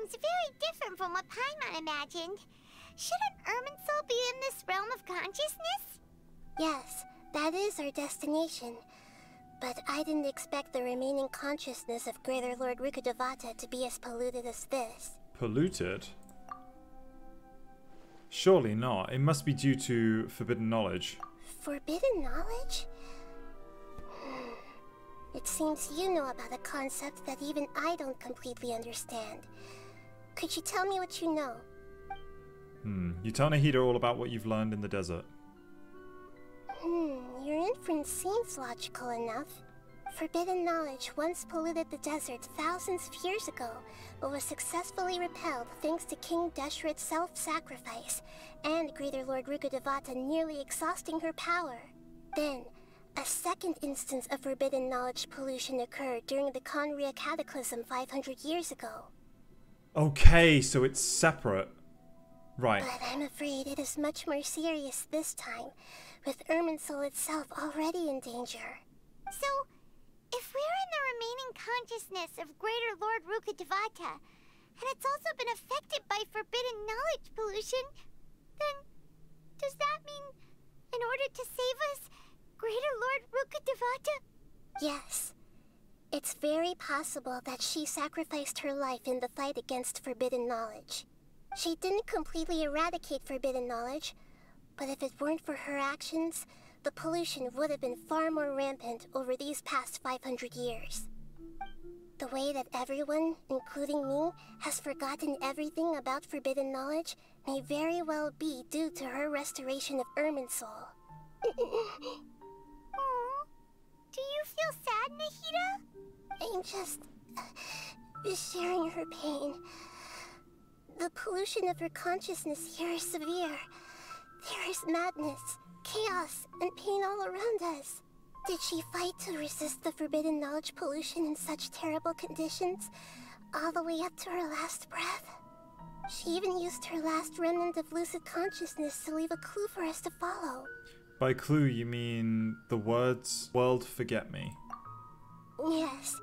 seems very different from what Paimon imagined. Shouldn't Irminsul be in this realm of consciousness? Yes, that is our destination. But I didn't expect the remaining consciousness of Greater Lord Rukkhadevata to be as polluted as this. Polluted? Surely not. It must be due to forbidden knowledge. Forbidden knowledge? It seems you know about a concept that even I don't completely understand. Could you tell me what you know? You tell Nahida all about what you've learned in the desert. Your inference seems logical enough. Forbidden knowledge once polluted the desert thousands of years ago, but was successfully repelled thanks to King Deshret's self-sacrifice, and Greater Lord Rukkhadevata nearly exhausting her power. Then, a second instance of forbidden knowledge pollution occurred during the Conria Cataclysm 500 years ago. Okay, so it's separate. Right. But I'm afraid it is much more serious this time, with Irminsul itself already in danger. So, if we're in the remaining consciousness of Greater Lord Rukkhadevata, and it's also been affected by forbidden knowledge pollution, then does that mean, in order to save us, Greater Lord Rukkhadevata? Yes. It's very possible that she sacrificed her life in the fight against forbidden knowledge. She didn't completely eradicate forbidden knowledge, but if it weren't for her actions, the pollution would have been far more rampant over these past 500 years. The way that everyone, including me, has forgotten everything about forbidden knowledge may very well be due to her restoration of Irminsul. Aww. Do you feel sad, Nahida? I'm just sharing her pain. The pollution of her consciousness here is severe. There is madness, chaos, and pain all around us. Did she fight to resist the forbidden knowledge pollution in such terrible conditions, all the way up to her last breath? She even used her last remnant of lucid consciousness to leave a clue for us to follow. By clue, you mean the words, "World forget me." Yes.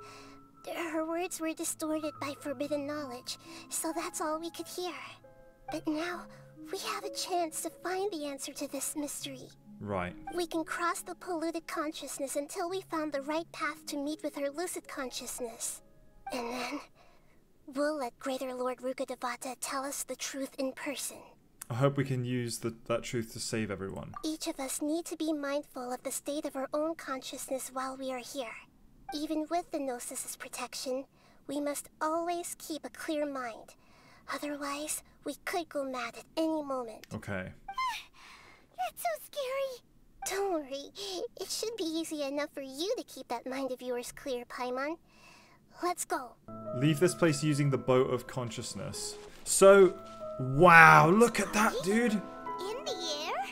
Her words were distorted by forbidden knowledge, so that's all we could hear. But now, we have a chance to find the answer to this mystery. Right. We can cross the polluted consciousness until we found the right path to meet with her lucid consciousness. And then, we'll let Greater Lord Rukkhadevata tell us the truth in person. I hope we can use that truth to save everyone. Each of us need to be mindful of the state of our own consciousness while we are here. Even with the Gnosis' protection, we must always keep a clear mind. Otherwise, we could go mad at any moment. Okay. That's so scary. Don't worry. It should be easy enough for you to keep that mind of yours clear, Paimon. Let's go. Leave this place using the boat of consciousness. So, wow, look at that, dude. In the air?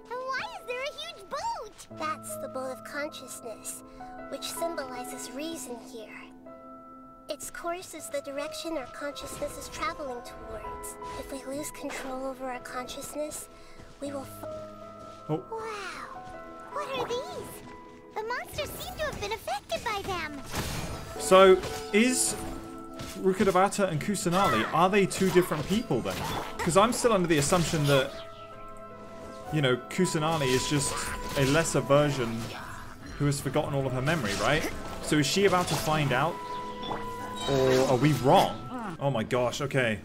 And why is there a huge boat? That's the boat of consciousness, which symbolizes reason here. Its course is the direction our consciousness is traveling towards. If we lose control over our consciousness, we will Oh. Wow. What are these? The monsters seem to have been affected by them. So, is Rukkhadevata and Kusanali, are they two different people then? Because I'm still under the assumption that, you know, Kusanali is just a lesser version who has forgotten all of her memory, right? So is she about to find out? Or are we wrong? Oh my gosh, okay.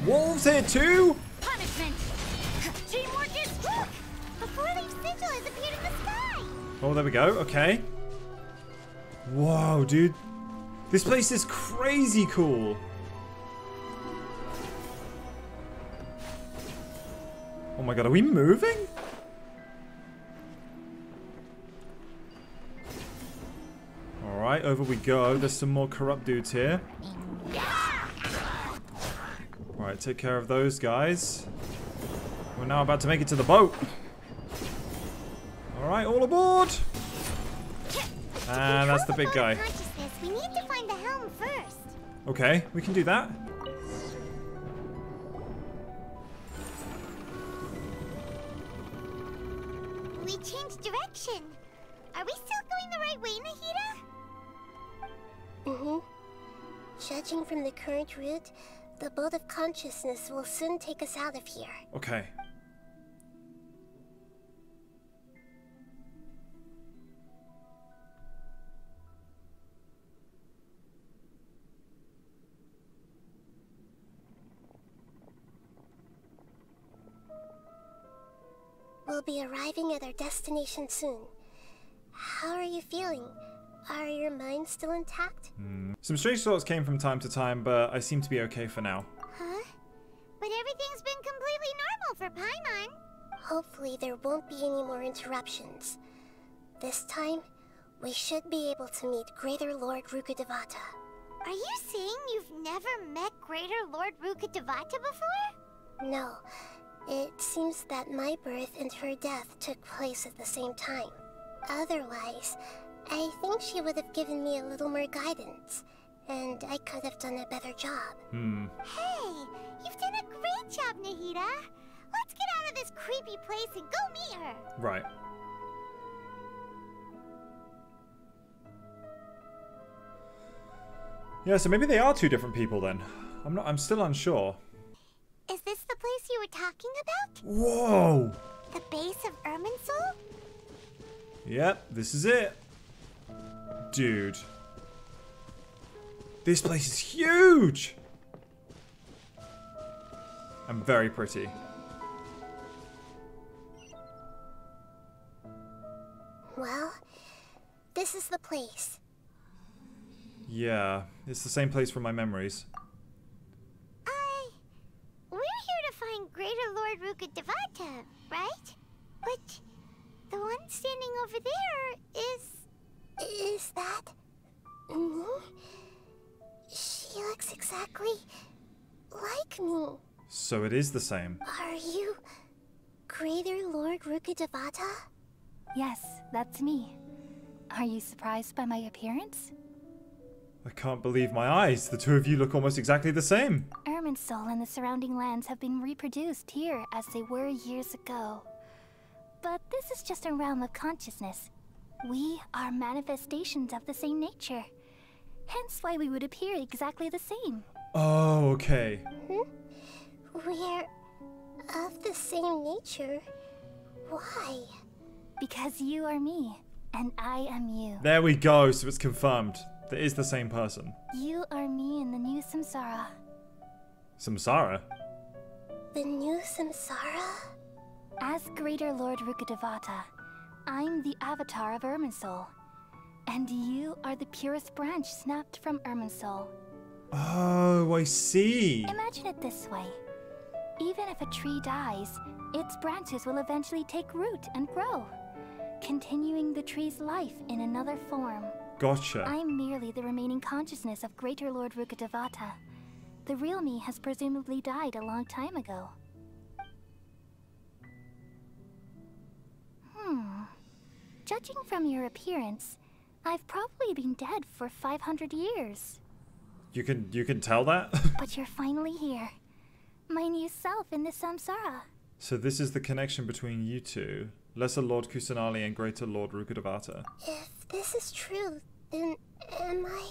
Wolves here too? Punishment! Teamwork is quick! A four-leaf sigil has appeared in the sky! Oh, there we go, okay. Whoa, dude. This place is crazy cool. Oh my god, are we moving? Alright, over we go. There's some more corrupt dudes here. Alright, take care of those guys. We're now about to make it to the boat. Alright, all aboard! And that's the big guy. We need to find the helm first. Okay, we can do that. We changed direction. Are we still going the right way, Nahida? Judging from the current route, The boat of consciousness will soon take us out of here. Okay. We'll be arriving at our destination soon. How are you feeling? Are your minds still intact? Some strange thoughts came from time to time, but I seem to be okay for now. Huh? But everything's been completely normal for Paimon. Hopefully there won't be any more interruptions. This time, we should be able to meet Greater Lord Rukkhadevata. Are you saying you've never met Greater Lord Rukkhadevata before? No. It seems that my birth and her death took place at the same time. Otherwise, I think she would have given me a little more guidance, and I could have done a better job. Hey, you've done a great job, Nahida. Let's get out of this creepy place and go meet her. Right. Yeah, so maybe they are two different people then. I'm still unsure. Is this the place you were talking about? Whoa! The base of Irminsul? Yep, this is it. Dude. This place is huge! And very pretty. Well, this is the place. Yeah, it's the same place from my memories. We're here to find Greater Lord Rukkhadevata, right? But the one standing over there is... Is that... me? She looks exactly like me. So it is the same. Are you Greater Lord Rukkhadevata? Yes, that's me. Are you surprised by my appearance? I can't believe my eyes. The two of you look almost exactly the same. Irminsul and the surrounding lands have been reproduced here as they were years ago. But this is just a realm of consciousness. We are manifestations of the same nature. Hence why we would appear exactly the same. Oh, okay. We're of the same nature. Why? Because you are me, and I am you. There we go, so it's confirmed. That is the same person. You are me in the new samsara. Samsara? The new samsara? As Greater Lord Rukkhadevata, I'm the avatar of Irminsul. And you are the purest branch snapped from Irminsul. Oh, I see. Imagine it this way. Even if a tree dies, its branches will eventually take root and grow, continuing the tree's life in another form. Gotcha. I'm merely the remaining consciousness of Greater Lord Rukkhadevata. The real me has presumably died a long time ago. Judging from your appearance, I've probably been dead for 500 years. You can tell that? But you're finally here. My new self in the samsara. So this is the connection between you two. Lesser Lord Kusanali and Greater Lord Rukkhadevata. If this is true, then am I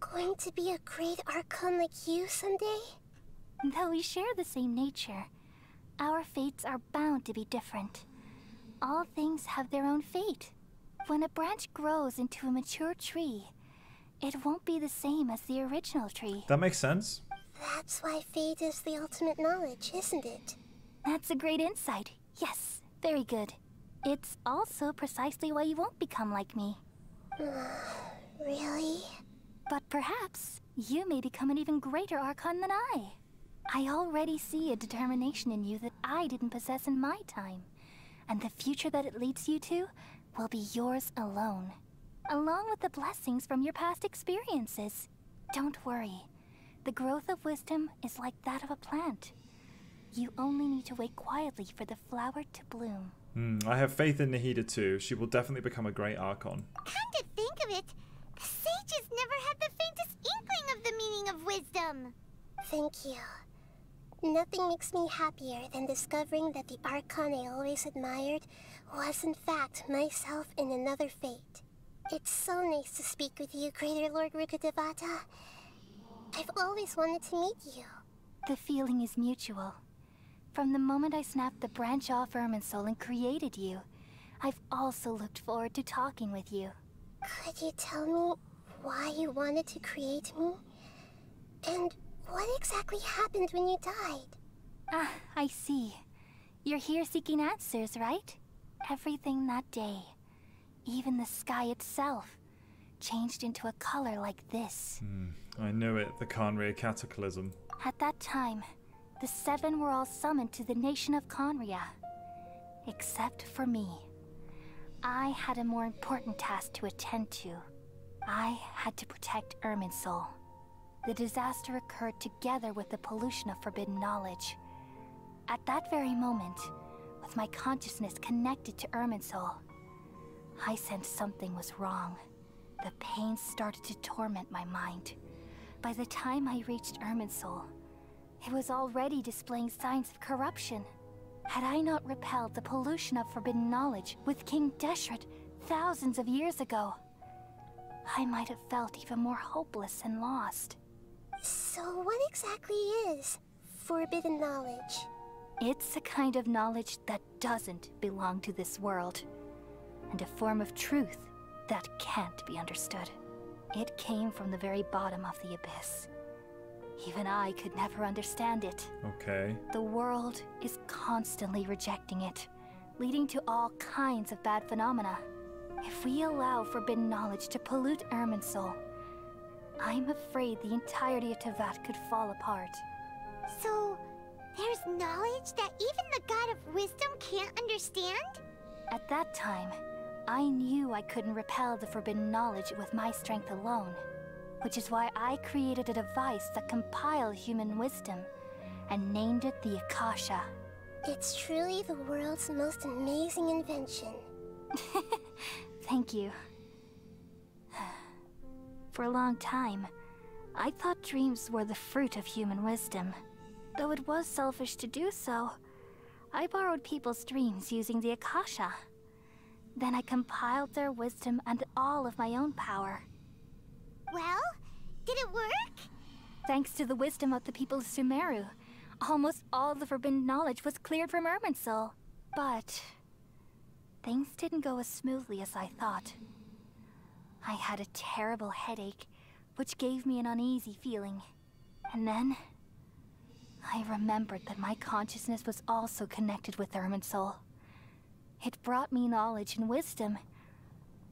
going to be a great Archon like you someday? Though we share the same nature, our fates are bound to be different. All things have their own fate. When a branch grows into a mature tree, it won't be the same as the original tree. That makes sense. That's why fate is the ultimate knowledge, isn't it? That's a great insight. Yes, very good. It's also precisely why you won't become like me. Really? But perhaps you may become an even greater Archon than I. I already see a determination in you that I didn't possess in my time. And the future that it leads you to will be yours alone, along with the blessings from your past experiences. Don't worry. The growth of wisdom is like that of a plant. You only need to wait quietly for the flower to bloom. I have faith in Nahida too. She will definitely become a great Archon. Come to think of it, the sages never had the faintest inkling of the meaning of wisdom. Thank you. Nothing makes me happier than discovering that the Archon I always admired was in fact myself in another fate. It's so nice to speak with you, Greater Lord Rukkhadevata. I've always wanted to meet you. The feeling is mutual. From the moment I snapped the branch off Irminsul and created you, I've also looked forward to talking with you. Could you tell me why you wanted to create me? And what exactly happened when you died? Ah, I see. You're here seeking answers, right? Everything that day, even the sky itself, changed into a color like this. I knew it, the Khaenri'ah cataclysm. At that time, the 7 were all summoned to the nation of Khaenri'ah. Except for me. I had a more important task to attend to. I had to protect Irminsul. The disaster occurred together with the pollution of forbidden knowledge. At that very moment, with my consciousness connected to Irminsul, I sensed something was wrong. The pain started to torment my mind. By the time I reached Irminsul, it was already displaying signs of corruption. Had I not repelled the pollution of forbidden knowledge with King Deshret thousands of years ago, I might have felt even more hopeless and lost. So what exactly is forbidden knowledge? It's a kind of knowledge that doesn't belong to this world, and a form of truth that can't be understood. It came from the very bottom of the abyss. Even I could never understand it. Okay. The world is constantly rejecting it, leading to all kinds of bad phenomena. If we allow forbidden knowledge to pollute Irminsul, I'm afraid the entirety of Teyvat could fall apart. So, there's knowledge that even the God of Wisdom can't understand? At that time, I knew I couldn't repel the forbidden knowledge with my strength alone, which is why I created a device that compiled human wisdom and named it the Akasha. It's truly the world's most amazing invention. Thank you. For a long time, I thought dreams were the fruit of human wisdom. Though it was selfish to do so, I borrowed people's dreams using the Akasha. Then I compiled their wisdom and all of my own power. Well, did it work? Thanks to the wisdom of the people of Sumeru, almost all the forbidden knowledge was cleared from Irminsul. But things didn't go as smoothly as I thought. I had a terrible headache, which gave me an uneasy feeling. And then I remembered that my consciousness was also connected with Irminsul. It brought me knowledge and wisdom,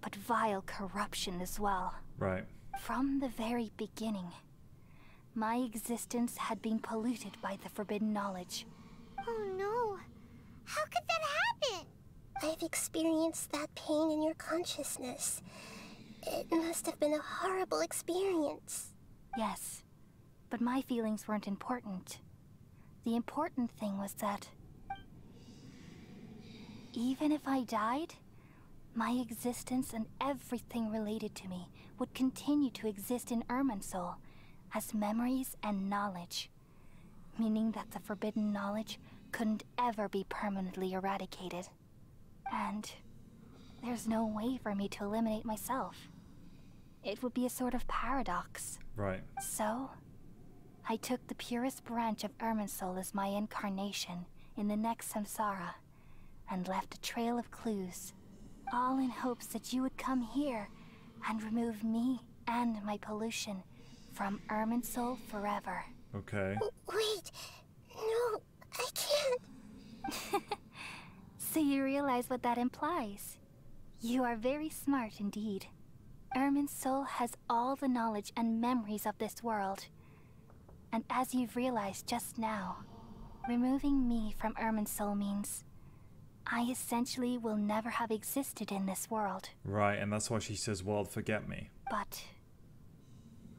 but vile corruption as well. Right. From the very beginning, my existence had been polluted by the forbidden knowledge. Oh no. How could that happen? I've experienced that pain in your consciousness. It must have been a horrible experience. Yes, but my feelings weren't important. The important thing was that even if I died, my existence and everything related to me would continue to exist in Irminsul as memories and knowledge, meaning that the forbidden knowledge couldn't ever be permanently eradicated. And there's no way for me to eliminate myself. It would be a sort of paradox. Right. So, I took the purest branch of Irminsul as my incarnation in the next samsara, and left a trail of clues, all in hopes that you would come here and remove me and my pollution from Irminsul forever. Okay. Wait, no, I can't. So you realize what that implies. You are very smart indeed. Irminsul has all the knowledge and memories of this world. And as you've realized just now, removing me from Irminsul means I essentially will never have existed in this world. Right, and that's why she says, world, forget me. But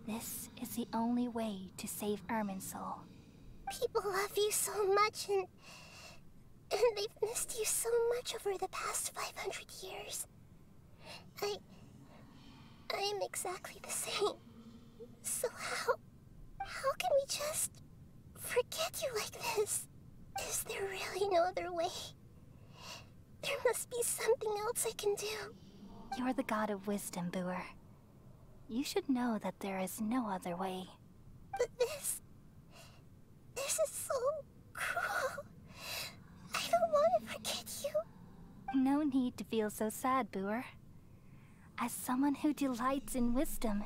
this is the only way to save Irminsul. People love you so much, and they've missed you so much over the past 500 years. I am exactly the same. So how can we just forget you like this? Is there really no other way? There must be something else I can do. You're the god of wisdom, Booer. You should know that there is no other way. But No need to feel so sad, Boer. As someone who delights in wisdom,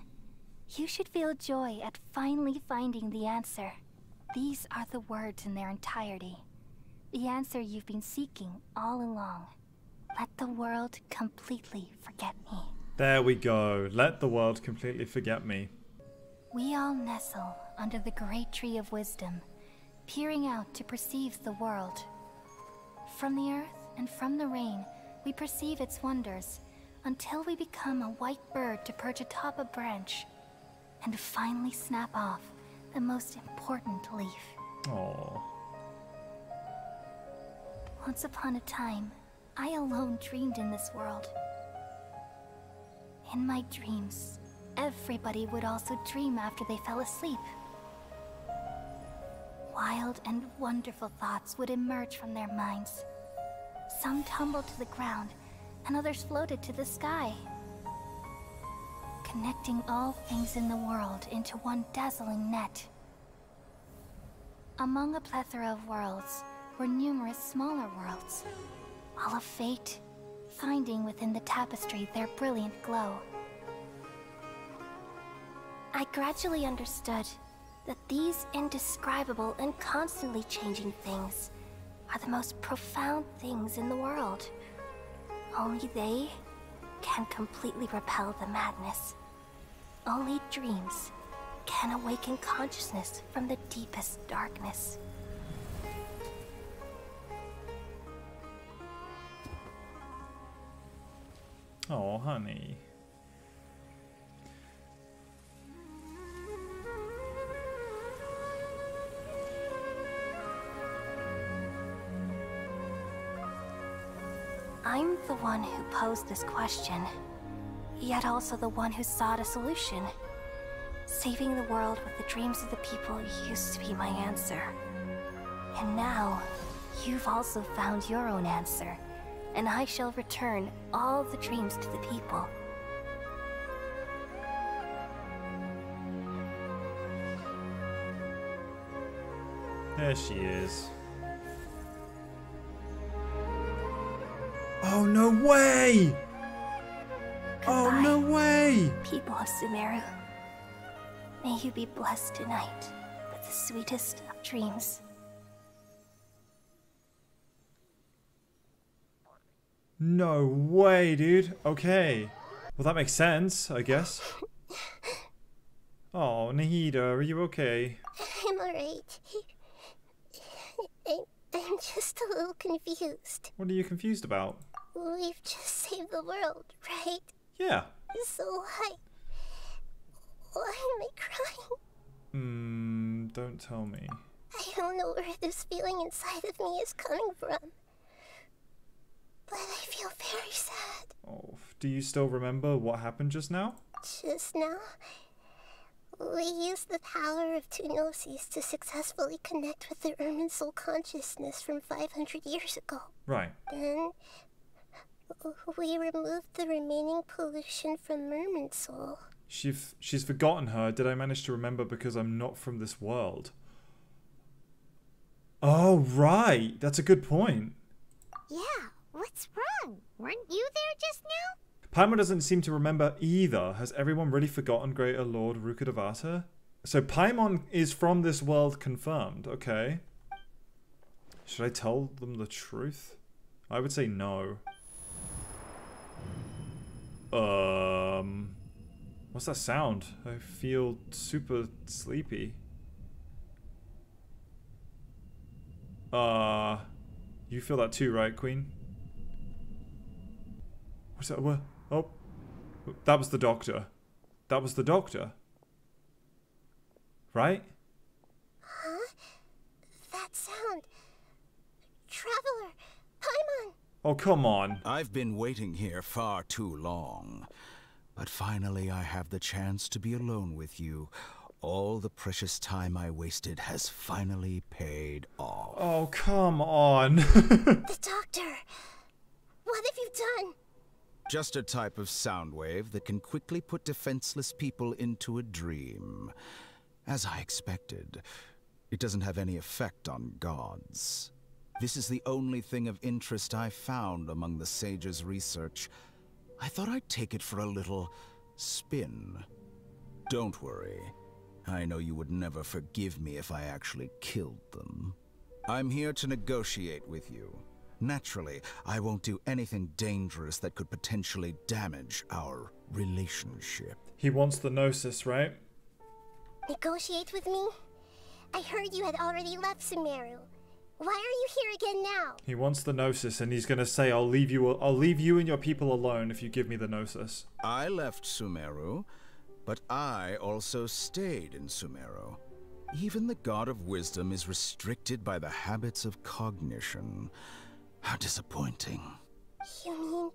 you should feel joy at finally finding the answer. These are the words in their entirety. The answer you've been seeking all along. Let the world completely forget me. There we go. Let the world completely forget me. We all nestle under the great tree of wisdom, peering out to perceive the world. From the earth and from the rain, we perceive its wonders, until we become a white bird to perch atop a branch, and finally snap off the most important leaf. Aww. Once upon a time, I alone dreamed in this world. In my dreams, everybody would also dream after they fell asleep. Wild and wonderful thoughts would emerge from their minds. Some tumbled to the ground, and others floated to the sky, connecting all things in the world into one dazzling net. Among a plethora of worlds were numerous smaller worlds, all of fate, finding within the tapestry their brilliant glow. I gradually understood that these indescribable and constantly changing things are the most profound things in the world. Only they can completely repel the madness. Only dreams can awaken consciousness from the deepest darkness. Oh, honey. I'm the one who posed this question, yet also the one who sought a solution. Saving the world with the dreams of the people used to be my answer. And now, you've also found your own answer, and I shall return all the dreams to the people. There she is. Oh, no way! Oh, no way! People of Sumeru, may you be blessed tonight with the sweetest of dreams. No way, dude. Okay. Well, that makes sense, I guess. Oh, Nahida, are you okay? I'm alright. I'm just a little confused. What are you confused about? We've just saved the world, right? Yeah. So why am I crying? Don't tell me. I don't know where this feeling inside of me is coming from, but I feel very sad. Oh, do you still remember what happened just now? Just now, we used the power of two gnosis to successfully connect with the Ermin soul consciousness from 500 years ago. Right. Then, we removed the remaining pollution from Merman soul. She's forgotten her. Did I manage to remember because I'm not from this world? Oh, right. That's a good point. Yeah, what's wrong? Weren't you there just now? Paimon doesn't seem to remember either. Has everyone really forgotten Greater Lord Rukkhadevata? So Paimon is from this world confirmed. Okay. Should I tell them the truth? I would say no. What's that sound? I feel super sleepy. You feel that too, right, Queen? What's that? What? Oh, that was the doctor. That was the doctor. Right? Huh? That sound. Traveler! Paimon! Oh, come on. I've been waiting here far too long. But finally I have the chance to be alone with you. All the precious time I wasted has finally paid off. Oh, come on. The doctor! What have you done? Just a type of sound wave that can quickly put defenseless people into a dream. As I expected, it doesn't have any effect on gods. This is the only thing of interest I found among the sage's research. I thought I'd take it for a little spin. Don't worry. I know you would never forgive me if I actually killed them. I'm here to negotiate with you. Naturally, I won't do anything dangerous that could potentially damage our relationship. He wants the Gnosis, right? Negotiate with me? I heard you had already left Sumeru. Why are you here again now? He wants the Gnosis, and he's gonna say, I'll leave you and your people alone if you give me the Gnosis. I left Sumeru, but I also stayed in Sumeru. Even the God of Wisdom is restricted by the habits of cognition. How disappointing. You mean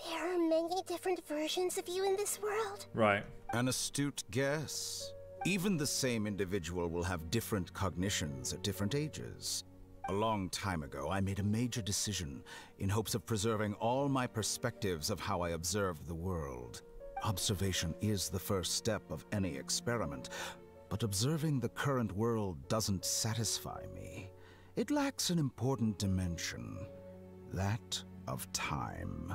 there are many different versions of you in this world? Right. An astute guess. Even the same individual will have different cognitions at different ages. A long time ago, I made a major decision in hopes of preserving all my perspectives of how I observed the world. Observation is the first step of any experiment, but observing the current world doesn't satisfy me. It lacks an important dimension, that of time.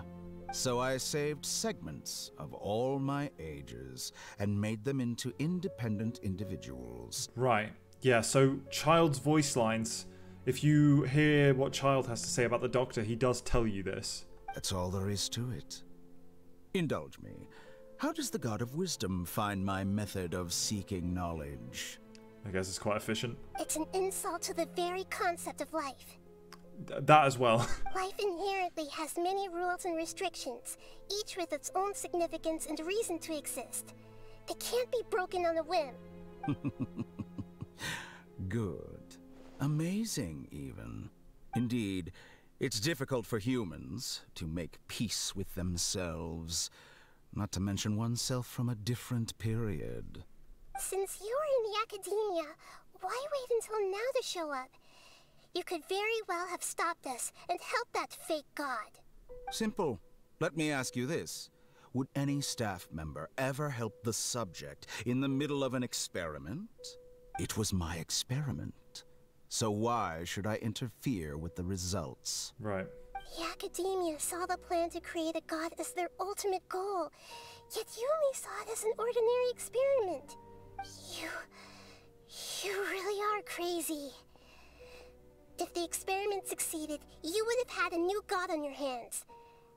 So I saved segments of all my ages and made them into independent individuals. Right. Yeah, so Child's voice lines, if you hear what Child has to say about the Doctor, he does tell you this. That's all there is to it. Indulge me. How does the God of Wisdom find my method of seeking knowledge? I guess it's quite efficient. It's an insult to the very concept of life. That as well. Life inherently has many rules and restrictions, each with its own significance and reason to exist. It can't be broken on a whim. Good. Amazing, even. Indeed, it's difficult for humans to make peace with themselves, not to mention oneself from a different period. Since you are in the academia, why wait until now to show up? You could very well have stopped us and helped that fake god. Simple. Let me ask you this. Would any staff member ever help the subject in the middle of an experiment? It was my experiment. So why should I interfere with the results? Right. The academia saw the plan to create a god as their ultimate goal, yet you only saw it as an ordinary experiment. You really are crazy. If the experiment succeeded, you would have had a new god on your hands.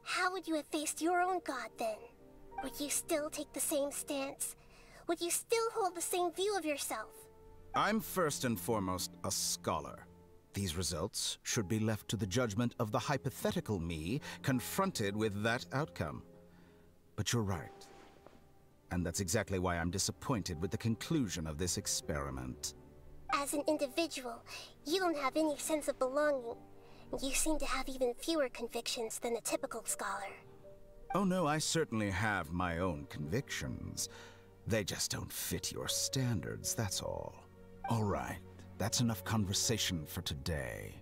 How would you have faced your own god then? Would you still take the same stance? Would you still hold the same view of yourself? I'm first and foremost a scholar. These results should be left to the judgment of the hypothetical me confronted with that outcome. But you're right. And that's exactly why I'm disappointed with the conclusion of this experiment. As an individual, you don't have any sense of belonging. You seem to have even fewer convictions than a typical scholar. Oh no, I certainly have my own convictions. They just don't fit your standards, that's all. All right, that's enough conversation for today.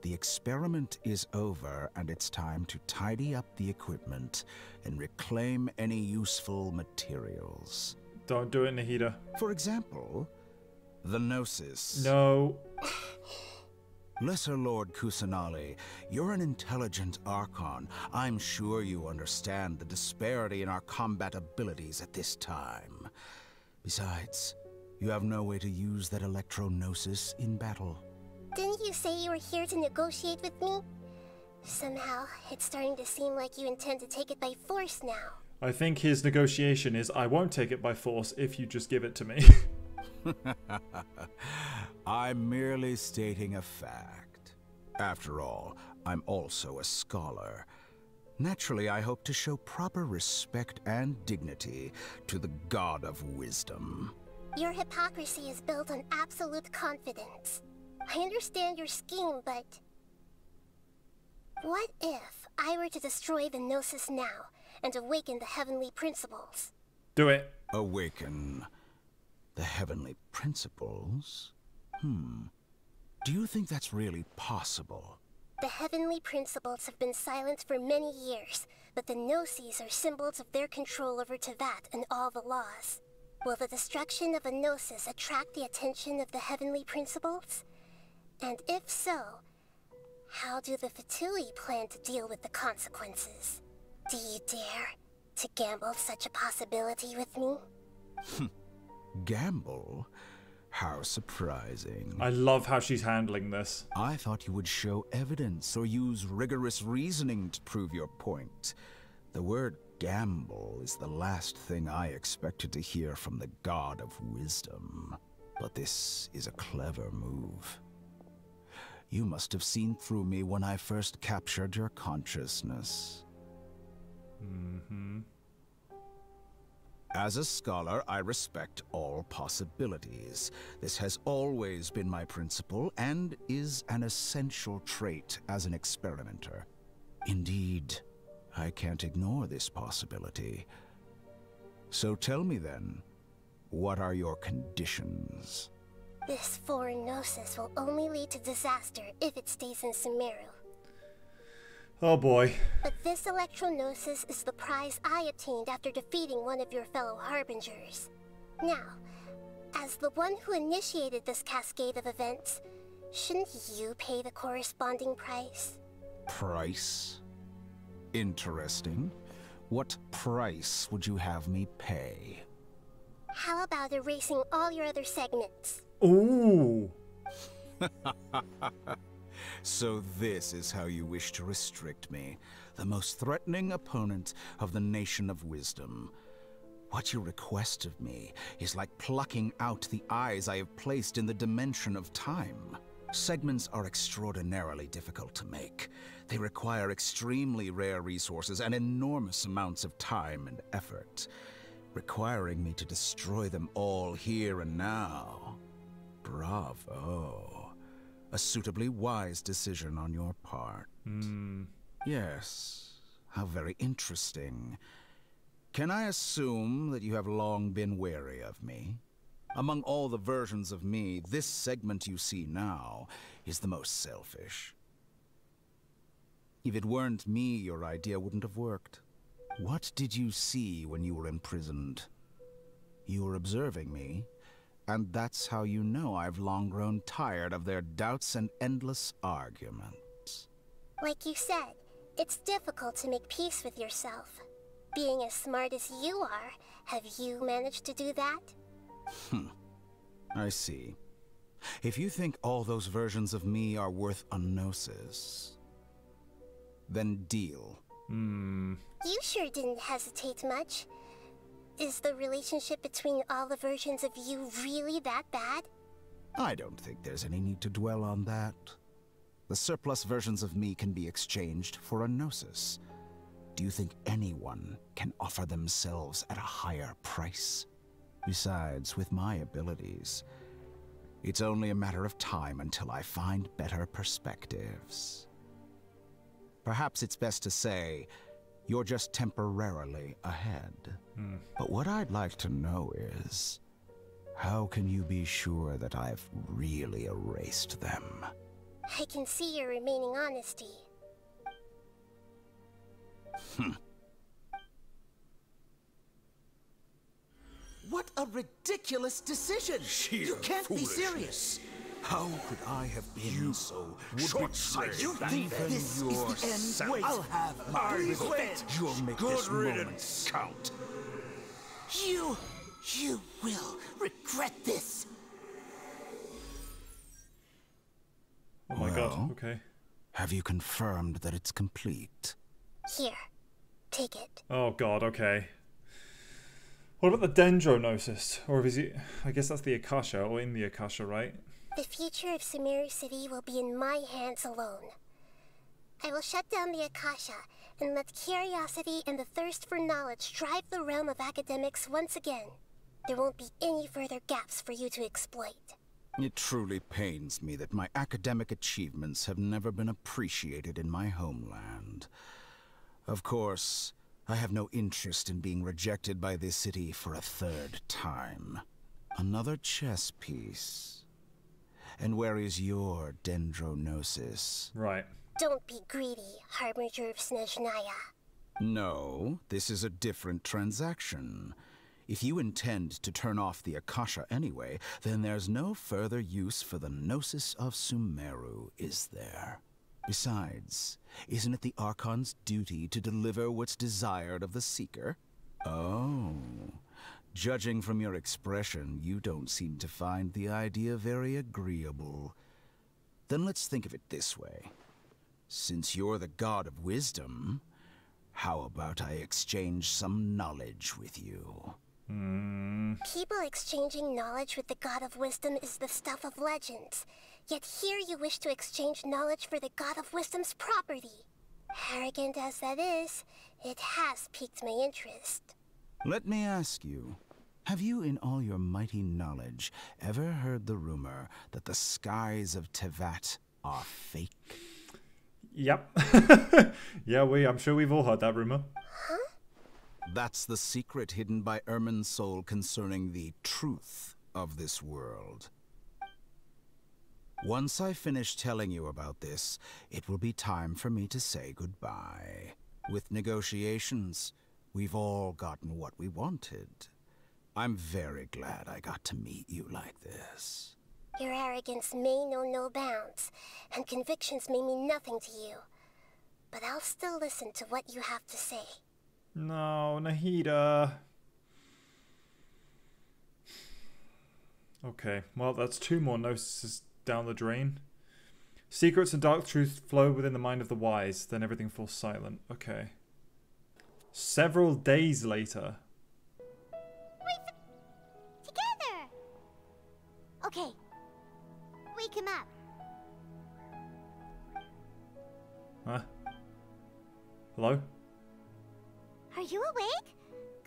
The experiment is over, and it's time to tidy up the equipment and reclaim any useful materials. Don't do it, Nahida. For example, the Gnosis. No. Lesser Lord Kusanali, you're an intelligent Archon. I'm sure you understand the disparity in our combat abilities at this time. Besides, you have no way to use that Electro-Gnosis in battle. Didn't you say you were here to negotiate with me? Somehow, it's starting to seem like you intend to take it by force now. I think his negotiation is, I won't take it by force if you just give it to me. I'm merely stating a fact. After all, I'm also a scholar. Naturally, I hope to show proper respect and dignity to the God of Wisdom. Your hypocrisy is built on absolute confidence. I understand your scheme, but... what if I were to destroy the Gnosis now and awaken the heavenly principles? Do it. Awaken the heavenly principles? Do you think that's really possible? The heavenly principles have been silent for many years, but the Gnosis are symbols of their control over Teyvat and all the laws. Will the destruction of a Gnosis attract the attention of the heavenly principles? And if so, How do the Fatui plan to deal with the consequences? Do you dare to gamble such a possibility with me? Gamble? How surprising. I love how she's handling this. I thought you would show evidence or use rigorous reasoning to prove your point. The word gamble is the last thing I expected to hear from the god of wisdom. But this is a clever move. You must have seen through me when I first captured your consciousness. As a scholar, I respect all possibilities. This has always been my principle and is an essential trait as an experimenter. Indeed, I can't ignore this possibility. So tell me then, what are your conditions? This foreign gnosis will only lead to disaster if it stays in Sumeru. Oh boy. But this electro-gnosis is the prize I obtained after defeating one of your fellow harbingers. Now, as the one who initiated this cascade of events, shouldn't you pay the corresponding price? Price? Interesting. What price would you have me pay? How about erasing all your other segments? Ooh. So this is how you wish to restrict me, the most threatening opponent of the Nation of Wisdom. What you request of me is like plucking out the eyes I have placed in the dimension of time. Segments are extraordinarily difficult to make. They require extremely rare resources and enormous amounts of time and effort, requiring me to destroy them all here and now. Bravo. A suitably wise decision on your part. Yes, how very interesting. Can I assume that you have long been wary of me? Among all the versions of me, this segment you see now is the most selfish. If it weren't me, your idea wouldn't have worked. What did you see when you were imprisoned? You were observing me, and that's how you know I've long grown tired of their doubts and endless arguments. Like you said, it's difficult to make peace with yourself. Being as smart as you are, have you managed to do that? I see. If you think all those versions of me are worth a gnosis, then deal. You sure didn't hesitate much. Is the relationship between all the versions of you really that bad? I don't think there's any need to dwell on that. The surplus versions of me can be exchanged for a gnosis. Do you think anyone can offer themselves at a higher price? Besides, with my abilities, it's only a matter of time until I find better perspectives. Perhaps it's best to say, you're just temporarily ahead. But what I'd like to know is, how can you be sure that I've really erased them? I can see your remaining honesty. What a ridiculous decision! You can't be serious! How could I have been so short-sighted? You think this is the end? Wait, I'll have my revenge! You'll make this moment count. You will regret this! Oh my god, okay. Have you confirmed that it's complete? Here, take it. Oh god, okay. What about the dendrognosis? Or is it... I guess that's the Akasha, or in the Akasha, right? The future of Sumeru City will be in my hands alone. I will shut down the Akasha and let curiosity and the thirst for knowledge drive the realm of academics once again. There won't be any further gaps for you to exploit. It truly pains me that my academic achievements have never been appreciated in my homeland. Of course, I have no interest in being rejected by this city for a third time. Another chess piece. And where is your dendrognosis? Right. Don't be greedy, Harbinger of Snezhnaya. No, this is a different transaction. If you intend to turn off the Akasha anyway, then there's no further use for the Gnosis of Sumeru, is there? Besides, isn't it the Archon's duty to deliver what's desired of the Seeker? Oh. Judging from your expression, you don't seem to find the idea very agreeable. Then let's think of it this way. Since you're the god of wisdom, how about I exchange some knowledge with you? People exchanging knowledge with the god of wisdom is the stuff of legends. Yet here you wish to exchange knowledge for the god of wisdom's property. Arrogant as that is, it has piqued my interest. Let me ask you, have you in all your mighty knowledge ever heard the rumor that the skies of Teyvat are fake? Yep. Yeah, I'm sure we've all heard that rumor. Huh? That's the secret hidden by Ermin's soul concerning the truth of this world. Once I finish telling you about this, it will be time for me to say goodbye. With negotiations, we've all gotten what we wanted. I'm very glad I got to meet you like this. Your arrogance may know no bounds, and convictions may mean nothing to you. But I'll still listen to what you have to say. No, Nahida. Okay, well, that's 2 more notices down the drain. Secrets and dark truths flow within the mind of the wise, then everything falls silent. Okay. Several days later. Together! Okay. Wake him up. Huh? Hello? Are you awake?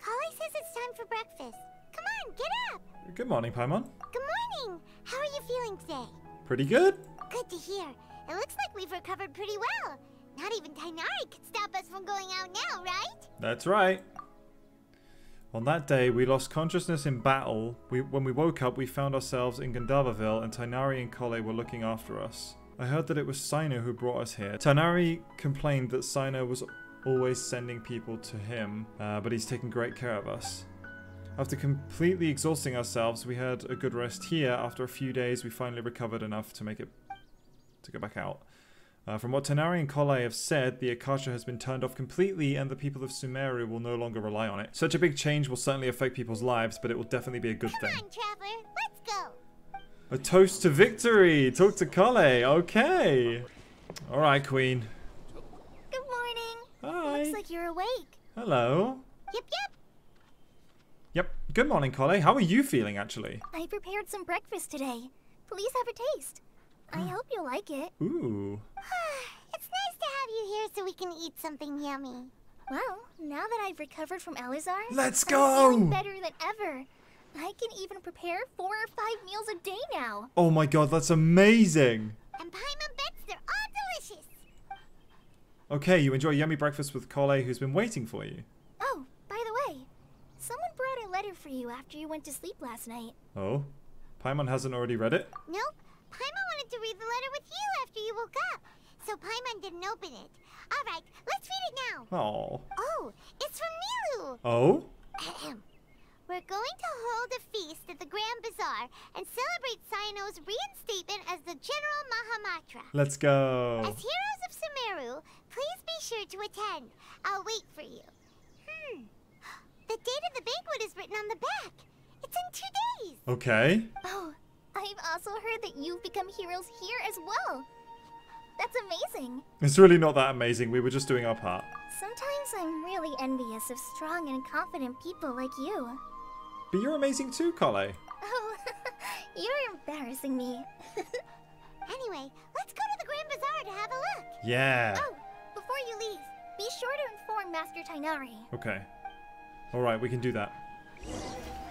Kali says it's time for breakfast. Come on, get up! Good morning, Paimon. Good morning! How are you feeling today? Pretty good? Good to hear. It looks like we've recovered pretty well. Not even Tainari could stop us from going out now, right? That's right. On that day, we lost consciousness in battle. When we woke up, we found ourselves in Gandharvaville, and Tainari and Kole were looking after us. I heard that it was Sino who brought us here. Tainari complained that Sino was always sending people to him, but he's taking great care of us. After completely exhausting ourselves, we had a good rest here. After a few days, we finally recovered enough to go back out. From what Tainari and Kole have said, the Akasha has been turned off completely and the people of Sumeru will no longer rely on it. Such a big change will certainly affect people's lives, but it will definitely be a good thing. Come on, Traveler, let's go! A toast to victory! Talk to Kole, okay! Alright, Queen. Good morning! Hi! Looks like you're awake. Hello. Yep. Yep, good morning, Kole. How are you feeling, actually? I prepared some breakfast today. Please have a taste. I hope you'll like it. Ooh. It's nice to have you here so we can eat something yummy. Well, now that I've recovered from Alizar, Let's I'm go! feeling better than ever. I can even prepare 4 or 5 meals a day now. Oh my god, that's amazing! And Paimon bets they're all delicious. Okay, you enjoy yummy breakfast with Kole, who's been waiting for you. Oh, by the way, someone brought a letter for you after you went to sleep last night. Oh? Paimon hasn't already read it? Nope. Paimon wanted to read the letter with you after you woke up. So Paimon didn't open it. Alright, let's read it now. Oh. Oh, it's from Nilu. Oh? We're going to hold a feast at the Grand Bazaar and celebrate Sino's reinstatement as the General Mahamatra. Let's go. As heroes of Sumeru, please be sure to attend. I'll wait for you. The date of the banquet is written on the back. It's in 2 days. Okay. Oh, I've also heard that you've become heroes here as well. That's amazing. It's really not that amazing. We were just doing our part. Sometimes I'm really envious of strong and confident people like you. But you're amazing too, Kole. Oh, you're embarrassing me. Anyway, let's go to the Grand Bazaar to have a look. Yeah. Oh, before you leave, be sure to inform Master Tainari. Okay. Alright, we can do that.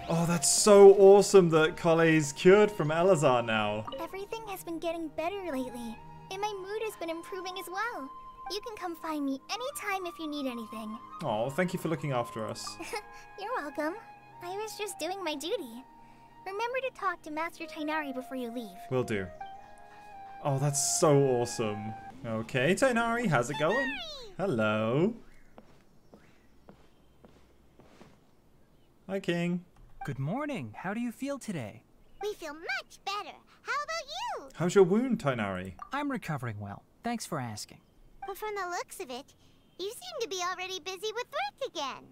Oh, that's so awesome that Kole's cured from Elazar now. Everything has been getting better lately, and my mood has been improving as well. You can come find me anytime if you need anything. Oh, thank you for looking after us. You're welcome. I was just doing my duty. Remember to talk to Master Tainari before you leave. Will do. Oh, that's so awesome. Okay, Tainari, how's it going? Hello. Hi, King. Good morning. How do you feel today? We feel much better. How about you? How's your wound, Tainari? I'm recovering well. Thanks for asking. But from the looks of it, you seem to be already busy with work again.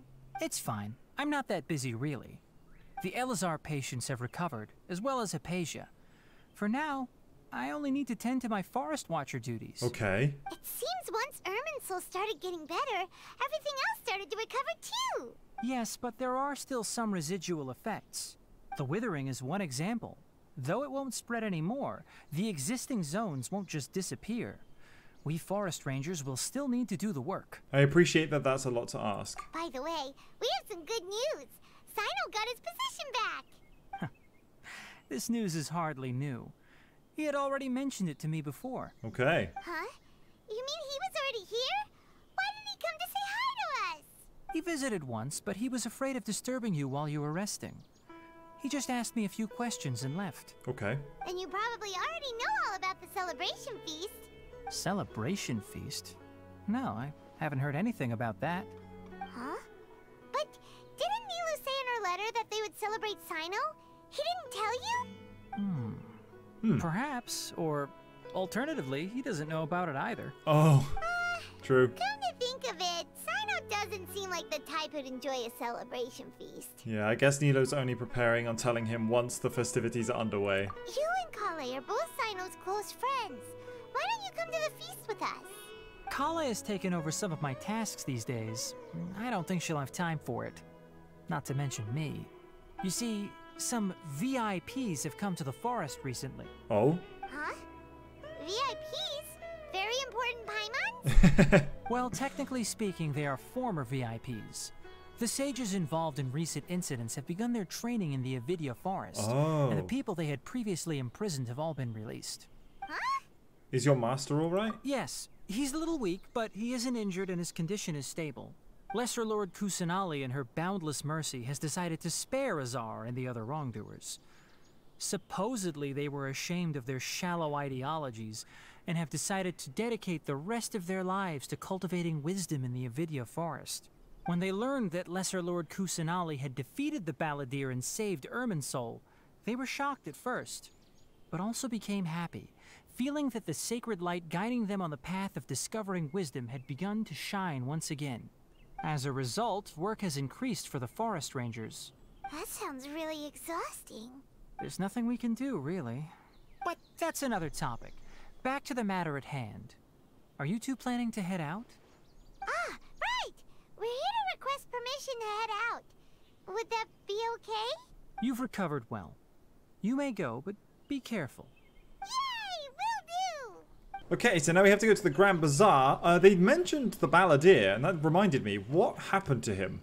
It's fine. I'm not that busy, really. The Elazar patients have recovered, as well as Hypatia. For now, I only need to tend to my Forest Watcher duties. Okay. It seems once Irminsul started getting better, everything else started to recover too. Yes, but there are still some residual effects. The withering is one example. Though it won't spread anymore, the existing zones won't just disappear. We forest rangers will still need to do the work. I appreciate that that's a lot to ask. By the way, we have some good news. Sino got his position back. This news is hardly new. He had already mentioned it to me before. Okay. Huh? You mean he was already here? Why didn't he come to say hi to us? He visited once, but he was afraid of disturbing you while you were resting. He just asked me a few questions and left. Okay. And you probably already know all about the celebration feast. Celebration feast? No, I haven't heard anything about that. Huh? But didn't Nilu say in her letter that they would celebrate Sino? He didn't tell you? Perhaps, or alternatively, he doesn't know about it either. Oh, true. Come to think of it, Sino doesn't seem like the type who'd enjoy a celebration feast. Yeah, I guess Nilo's only preparing on telling him once the festivities are underway. You and Kale are both Sino's close friends. Why don't you come to the feast with us? Kala has taken over some of my tasks these days. I don't think she'll have time for it. Not to mention me. You see, some VIPs have come to the forest recently. Oh? Huh? VIPs? Very important Paimons? Well, technically speaking, they are former VIPs. The sages involved in recent incidents have begun their training in the Avidia forest, and the people they had previously imprisoned have all been released. Huh? Is your master alright? Yes, he's a little weak, but he isn't injured and his condition is stable. Lesser Lord Kusanali, in her boundless mercy, has decided to spare Azar and the other wrongdoers. Supposedly, they were ashamed of their shallow ideologies and have decided to dedicate the rest of their lives to cultivating wisdom in the Avidia forest. When they learned that Lesser Lord Kusanali had defeated the Balladeer and saved Irminsul, they were shocked at first, but also became happy, feeling that the sacred light guiding them on the path of discovering wisdom had begun to shine once again. As a result, work has increased for the forest rangers. That sounds really exhausting. There's nothing we can do, really. But that's another topic. Back to the matter at hand. Are you two planning to head out? Ah, right! We're here to request permission to head out. Would that be okay? You've recovered well. You may go, but be careful. Yay! Will do! Okay, so now we have to go to the Grand Bazaar. They mentioned the Balladeer, and that reminded me, what happened to him?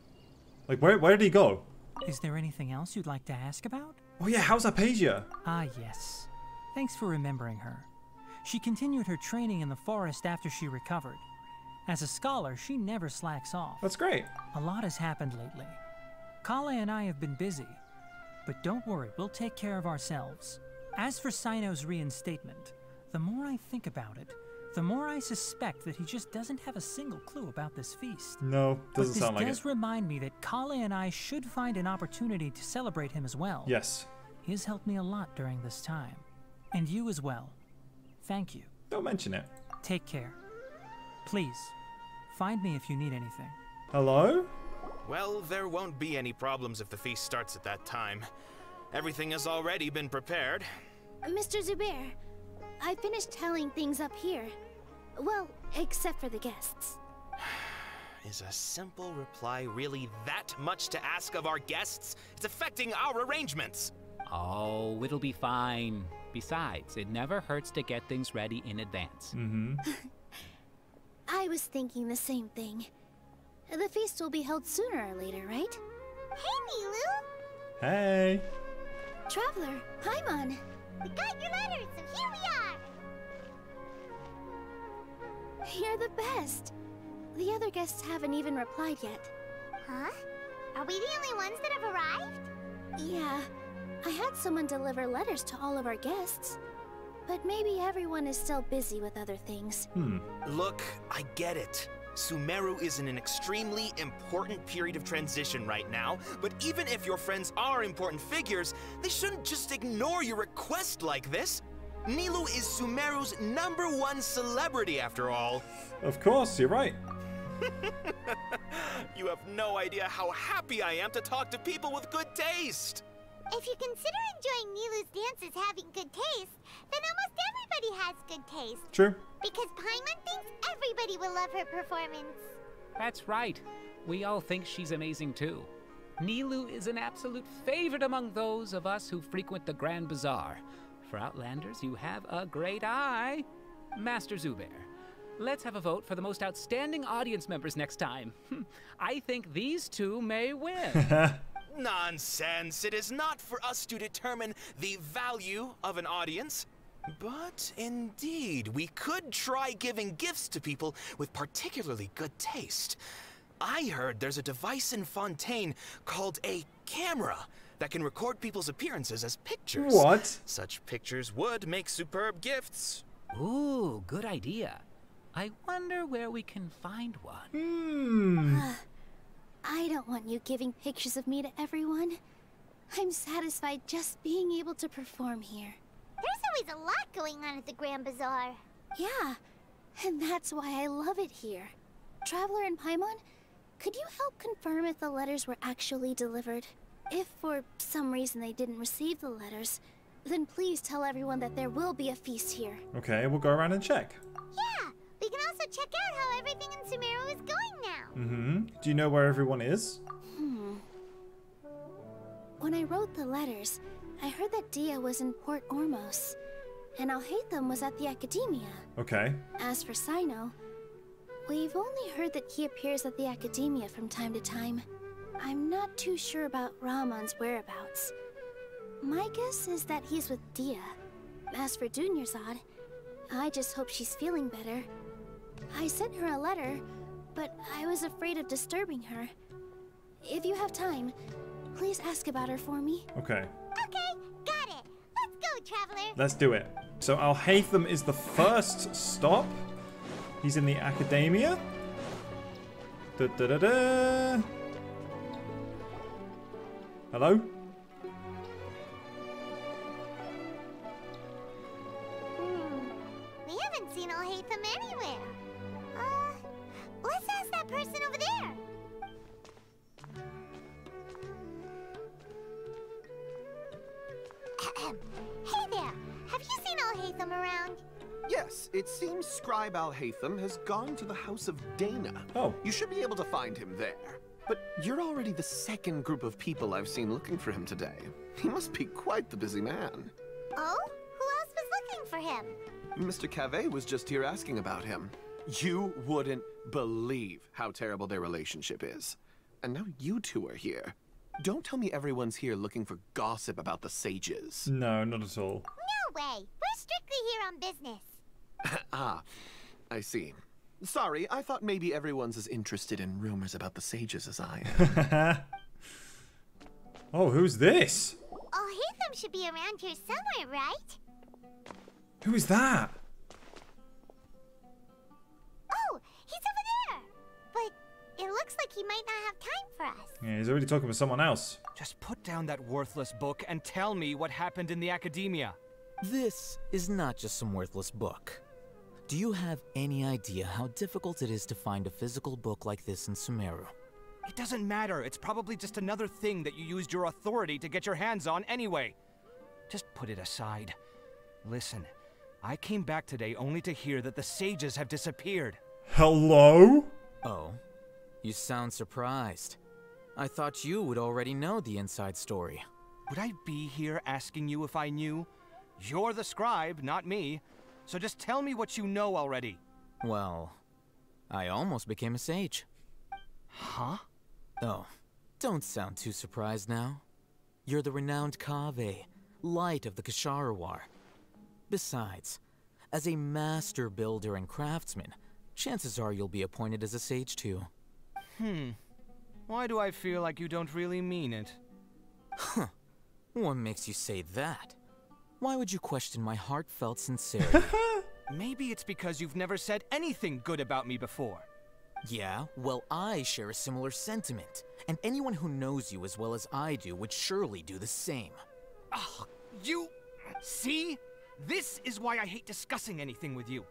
Like, where did he go? Is there anything else you'd like to ask about? Oh yeah, how's Hypatia? Ah, yes. Thanks for remembering her. She continued her training in the forest after she recovered. As a scholar, she never slacks off. That's great. A lot has happened lately. Kale and I have been busy. But don't worry, we'll take care of ourselves. As for Sino's reinstatement, the more I think about it, the more I suspect that he just doesn't have a single clue about this feast. No, doesn't sound like But this it. does remind me that Kale and I should find an opportunity to celebrate him as well. Yes. He has helped me a lot during this time. And you as well. Thank you. Don't mention it. Take care. Please, find me if you need anything. Hello? Well, there won't be any problems if the feast starts at that time. Everything has already been prepared. Mr. Zubair, I finished telling things up here. Well, except for the guests. Is a simple reply really that much to ask of our guests? It's affecting our arrangements. Oh, it'll be fine. Besides, it never hurts to get things ready in advance. I was thinking the same thing. The feast will be held sooner or later, right? Hey, Nilu! Hey. Traveler, Paimon. We got your letters, so here we are! You're the best. The other guests haven't even replied yet. Huh? Are we the only ones that have arrived? Yeah, I had someone deliver letters to all of our guests. But maybe everyone is still busy with other things. Look, I get it. Sumeru is in an extremely important period of transition right now, but even if your friends are important figures, they shouldn't just ignore your request like this. Nilou is Sumeru's #1 celebrity, after all. Of course, you're right. You have no idea how happy I am to talk to people with good taste. If you consider enjoying Nilou's dances having good taste, then almost everybody has good taste. True. Because Paimon thinks everybody will love her performance. That's right. We all think she's amazing too. Nilou is an absolute favorite among those of us who frequent the Grand Bazaar. For Outlanders, you have a great eye. Master Zubair, let's have a vote for the most outstanding audience members next time. I think these two may win. Nonsense. It is not for us to determine the value of an audience. But indeed, we could try giving gifts to people with particularly good taste. I heard there's a device in Fontaine called a camera that can record people's appearances as pictures. What? Such pictures would make superb gifts. Ooh, good idea. I wonder where we can find one. I don't want you giving pictures of me to everyone. I'm satisfied just being able to perform here. There's always a lot going on at the Grand Bazaar. Yeah, and that's why I love it here. Traveler and Paimon, could you help confirm if the letters were actually delivered? If for some reason they didn't receive the letters, then please tell everyone that there will be a feast here. Okay, we'll go around and check. Yeah, we can also check out how everything in Sumeru is going now. Do you know where everyone is? When I wrote the letters, I heard that Dia was in Port Ormos, and Alhaitham was at the Academia. Okay. As for Sino, we've only heard that he appears at the Academia from time to time. I'm not too sure about Ramon's whereabouts. My guess is that he's with Dia. As for Dunyarzad, I just hope she's feeling better. I sent her a letter, but I was afraid of disturbing her. If you have time, please ask about her for me. Okay. Okay, got it. Let's go, Traveler. Let's do it. So Alhaitham is the first stop. He's in the Academia. Da-da-da-da. Hello? We haven't seen Alhaitham anywhere. Let's ask that person over there. Hey there, have you seen Alhaitham around? Yes, it seems Scribe Alhaitham has gone to the House of Dana. Oh. You should be able to find him there. But you're already the second group of people I've seen looking for him today. He must be quite the busy man. Oh? Who else was looking for him? Mr. Cavey was just here asking about him. You wouldn't believe how terrible their relationship is. And now you two are here. Don't tell me everyone's here looking for gossip about the sages. No, not at all. No way. We're strictly here on business. Ah, I see. Sorry, I thought maybe everyone's as interested in rumors about the sages as I am. Oh, who's this? Alhaitham should be around here somewhere, right? Who is that? Oh, he's over there. But it looks like he might not have time for us. Yeah, he's already talking with someone else. Just put down that worthless book and tell me what happened in the Academia. This is not just some worthless book. Do you have any idea how difficult it is to find a physical book like this in Sumeru? It doesn't matter. It's probably just another thing that you used your authority to get your hands on anyway. Just put it aside. Listen, I came back today only to hear that the sages have disappeared. Hello? Oh, you sound surprised. I thought you would already know the inside story. Would I be here asking you if I knew? You're the scribe, not me. So just tell me what you know already. Well, I almost became a sage. Huh? Oh, don't sound too surprised now. You're the renowned Kaveh, light of the Ksharawar. Besides, as a master builder and craftsman, chances are you'll be appointed as a sage too. Why do I feel like you don't really mean it? Huh. What makes you say that? Why would you question my heartfelt sincerity? Maybe it's because you've never said anything good about me before. Yeah, well, I share a similar sentiment. And anyone who knows you as well as I do would surely do the same. Ugh, you... See? This is why I hate discussing anything with you.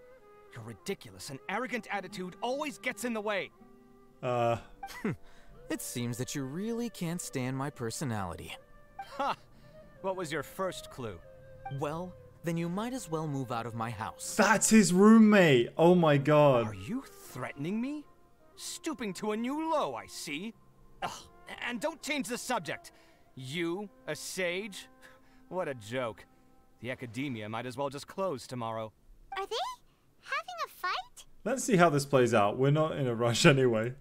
Your ridiculous and arrogant attitude always gets in the way. It seems that you really can't stand my personality. Ha! What was your first clue? Well, then you might as well move out of my house. That's his roommate. Oh my god. Are you threatening me? Stooping to a new low, I see. Ugh, and don't change the subject. You, a sage? What a joke. The academia might as well just close tomorrow. Are they having a fight? Let's see how this plays out. We're not in a rush anyway.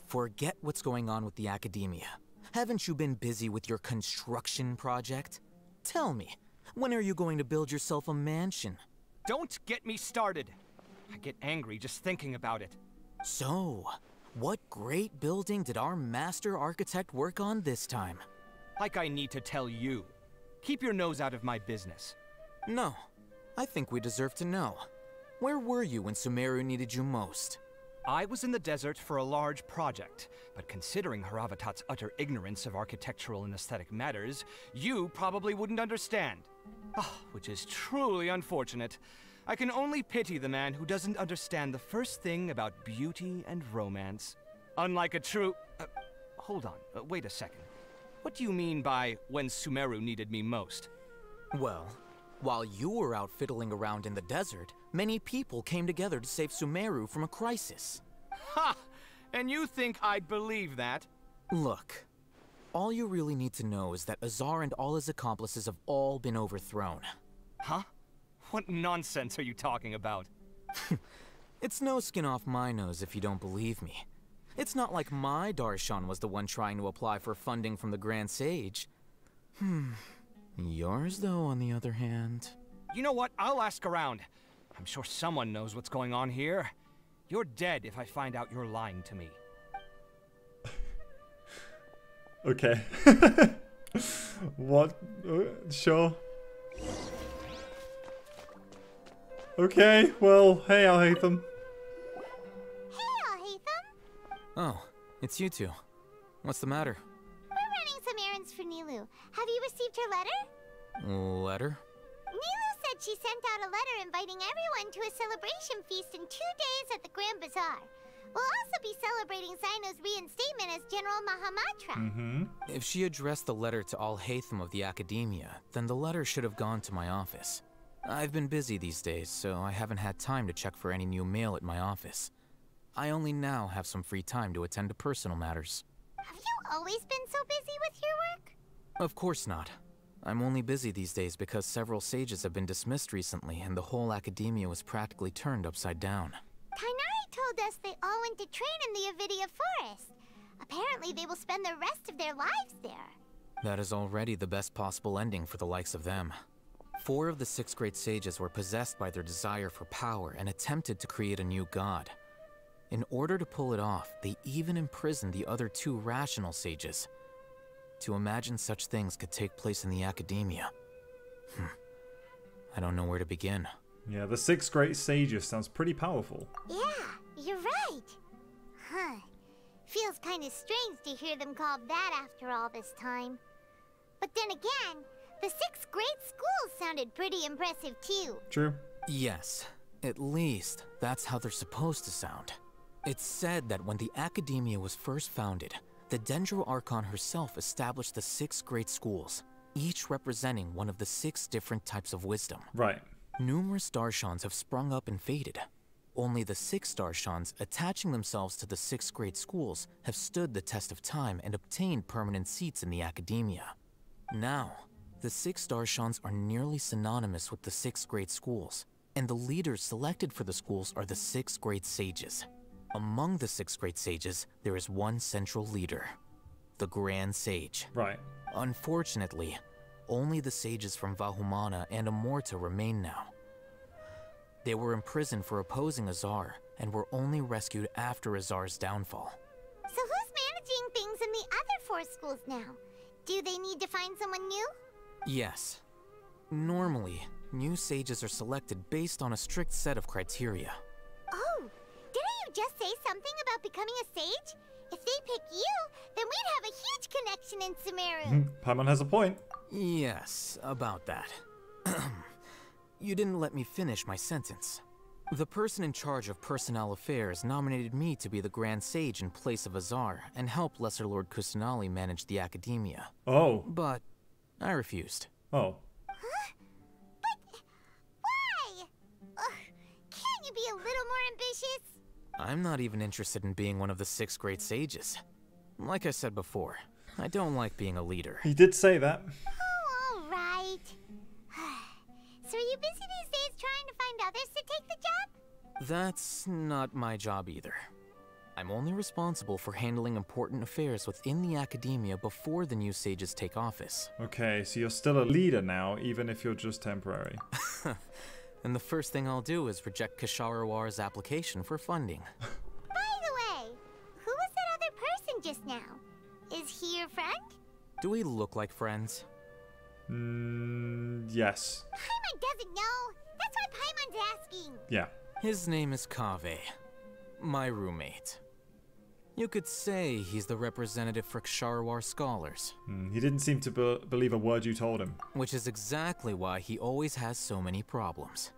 Forget what's going on with the academia. Haven't you been busy with your construction project? Tell me, when are you going to build yourself a mansion? Don't get me started. I get angry just thinking about it. So, what great building did our master architect work on this time? Like I need to tell you. Keep your nose out of my business. No, I think we deserve to know. Where were you when Sumeru needed you most? I was in the desert for a large project, but considering Haravatat's utter ignorance of architectural and aesthetic matters, you probably wouldn't understand. Which is truly unfortunate. I can only pity the man who doesn't understand the first thing about beauty and romance. Unlike a true... hold on, wait a second. What do you mean by when Sumeru needed me most? Well, while you were out fiddling around in the desert, many people came together to save Sumeru from a crisis. Ha! And you think I'd believe that? Look, all you really need to know is that Azar and all his accomplices have all been overthrown. Huh? What nonsense are you talking about? It's no skin off my nose if you don't believe me. It's not like my Darshan was the one trying to apply for funding from the Grand Sage. Yours, though, on the other hand... You know what? I'll ask around. I'm sure someone knows what's going on here. You're dead if I find out you're lying to me. Okay. What? Sure. Okay, well, hey, Al-Haytham. Hey, Al-Haytham. Oh, it's you two. What's the matter? We're running some errands for Nilou. Have you received her letter? Letter? Nilou said she sent out a letter inviting everyone to a celebration feast in 2 days at the Grand Bazaar. We'll also be celebrating Zaino's reinstatement as General Mahamatra. If she addressed the letter to Al-Haytham of the Academia, then the letter should have gone to my office. I've been busy these days, so I haven't had time to check for any new mail at my office. I only now have some free time to attend to personal matters. Have you always been so busy with your work? Of course not. I'm only busy these days because several sages have been dismissed recently and the whole academia was practically turned upside down. Tainari told us they all went to train in the Avidia Forest. Apparently they will spend the rest of their lives there. That is already the best possible ending for the likes of them. 4 of the 6 great sages were possessed by their desire for power and attempted to create a new god. In order to pull it off, they even imprisoned the other 2 rational sages. To imagine such things could take place in the academia. I don't know where to begin. Yeah, the 6 great sages sounds pretty powerful. Yeah, you're right. Huh. Feels kind of strange to hear them called that after all this time. But then again, the 6 great schools sounded pretty impressive too. True. Yes, at least that's how they're supposed to sound. It's said that when the Academia was first founded, the Dendro Archon herself established the 6 great schools, each representing one of the 6 different types of wisdom. Right. Numerous Darshans have sprung up and faded. Only the 6 Darshans attaching themselves to the 6 great schools have stood the test of time and obtained permanent seats in the Academia. Now, the 6 Darshans are nearly synonymous with the 6 great schools, and the leaders selected for the schools are the 6 great sages. Among the 6 great sages, there is one central leader, the Grand Sage. Right. Unfortunately, only the sages from Vahumana and Amorta remain now. They were imprisoned for opposing Azar, and were only rescued after Azar's downfall. So who's managing things in the other 4 schools now? Do they need to find someone new? Yes. Normally, new sages are selected based on a strict set of criteria. Oh, didn't you just say something about becoming a sage? If they pick you, then we'd have a huge connection in Sumeru. Paimon has a point. Yes, about that. You didn't let me finish my sentence. The person in charge of personnel affairs nominated me to be the Grand Sage in place of Azar and help Lesser Lord Kusanali manage the academia. Oh. But I refused. Oh. Huh? But why? Ugh, can't you be a little more ambitious? I'm not even interested in being one of the 6 great sages. Like I said before, I don't like being a leader. He did say that. Oh, all right. So are you busy these days trying to find others to take the job? That's not my job either. I'm only responsible for handling important affairs within the academia before the new sages take office. Okay, so you're still a leader now, even if you're just temporary. And the first thing I'll do is reject Kasharawar's application for funding. By the way, who was that other person just now? Is he your friend? Do we look like friends? Yes. Paimon doesn't know. That's why Paimon's asking. Yeah. His name is Kaveh, my roommate. You could say he's the representative for Ksharawar scholars. He didn't seem to believe a word you told him. Which is exactly why he always has so many problems.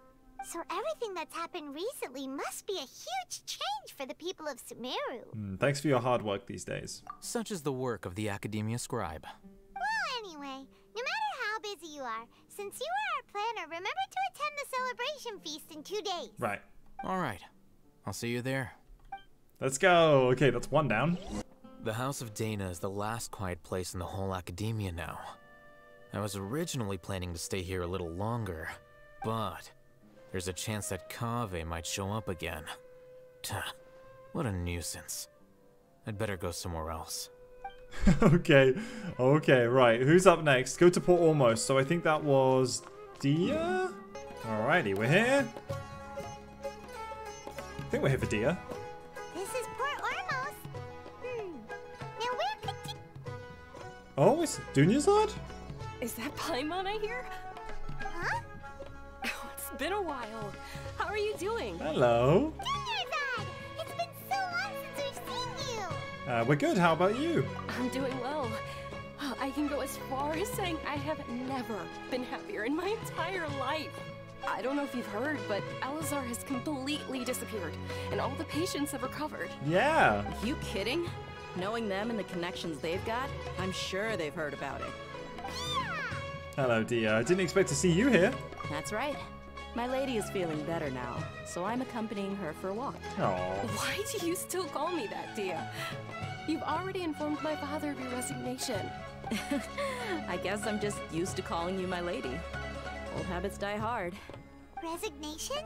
So everything that's happened recently must be a huge change for the people of Sumeru. Thanks for your hard work these days. Such is the work of the Academia Scribe. Well, anyway, no matter how busy you are, since you are our planner, remember to attend the celebration feast in 2 days. Right. Alright. I'll see you there. Let's go. Okay, that's 1 down. The House of Dana is the last quiet place in the whole academia now. I was originally planning to stay here a little longer, but there's a chance that Kaveh might show up again. Tuh, what a nuisance. I'd better go somewhere else. Okay, right. Who's up next? Go to Port Almost. So I think that was Dia? Alrighty, we're here. I think we're here for Dia. This is Port Ormos. Now where could Oh, it's Dunyarzad? Is that Paimon I hear? Huh? Oh, it's been a while. How are you doing? Hello. Dunyarzad! It's been so long since we've seen you. We're good. How about you? I'm doing well. I can go as far as saying I have never been happier in my entire life. I don't know if you've heard, but Alizar has completely disappeared, and all the patients have recovered. Yeah. Are you kidding? Knowing them and the connections they've got, I'm sure they've heard about it. Hello, Dia. I didn't expect to see you here. That's right. My lady is feeling better now, so I'm accompanying her for a walk. Aww. Why do you still call me that, Dia? You've already informed my father of your resignation. I guess I'm just used to calling you my lady. Old habits die hard. Resignation?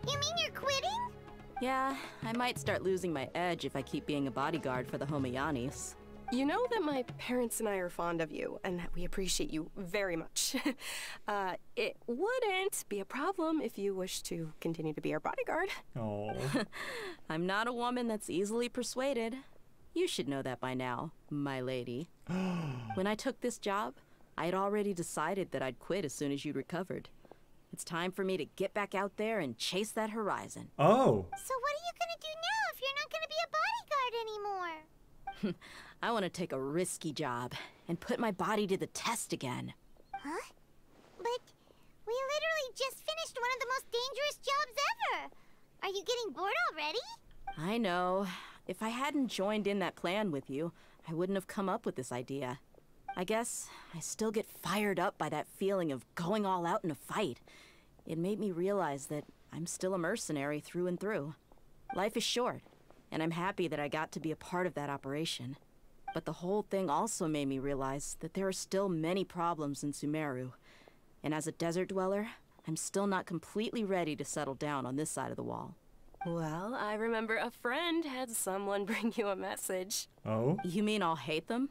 You mean you're quitting? Yeah, I might start losing my edge if I keep being a bodyguard for the Homayanis. You know that my parents and I are fond of you, and that we appreciate you very much. It wouldn't be a problem if you wish to continue to be our bodyguard. Oh. I'm not a woman that's easily persuaded. You should know that by now, my lady. When I took this job, I had already decided that I'd quit as soon as you'd recovered. It's time for me to get back out there and chase that horizon. Oh. So what are you gonna do now if you're not gonna be a bodyguard anymore? I want to take a risky job and put my body to the test again. Huh? But we literally just finished one of the most dangerous jobs ever. Are you getting bored already? I know. If I hadn't joined in that plan with you, I wouldn't have come up with this idea. I guess I still get fired up by that feeling of going all out in a fight. It made me realize that I'm still a mercenary through and through. Life is short, and I'm happy that I got to be a part of that operation. But the whole thing also made me realize that there are still many problems in Sumeru. And as a desert dweller, I'm still not completely ready to settle down on this side of the wall. Well, I remember a friend had someone bring you a message. Oh? You mean I'll hate them?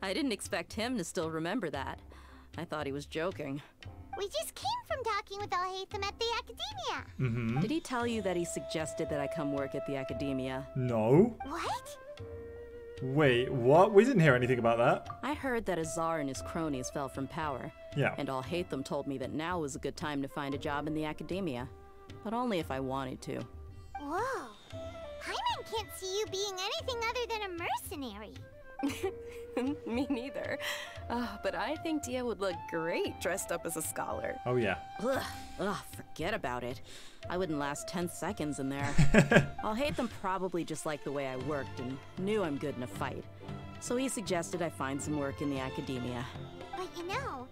I didn't expect him to still remember that. I thought he was joking. We just came from talking with Alhaitham at the Academia. Did he tell you that he suggested that I come work at the Academia? No. What? Wait, what? We didn't hear anything about that. I heard that Azar and his cronies fell from power. Yeah. And Alhaitham told me that now was a good time to find a job in the Academia. But only if I wanted to. Whoa. Paimon can't see you being anything other than a mercenary. Me neither. But I think Dia would look great dressed up as a scholar. Oh, yeah. Ugh, forget about it. I wouldn't last 10 seconds in there. I'll hate them probably just like the way I worked and knew I'm good in a fight. So he suggested I find some work in the academia. But you know,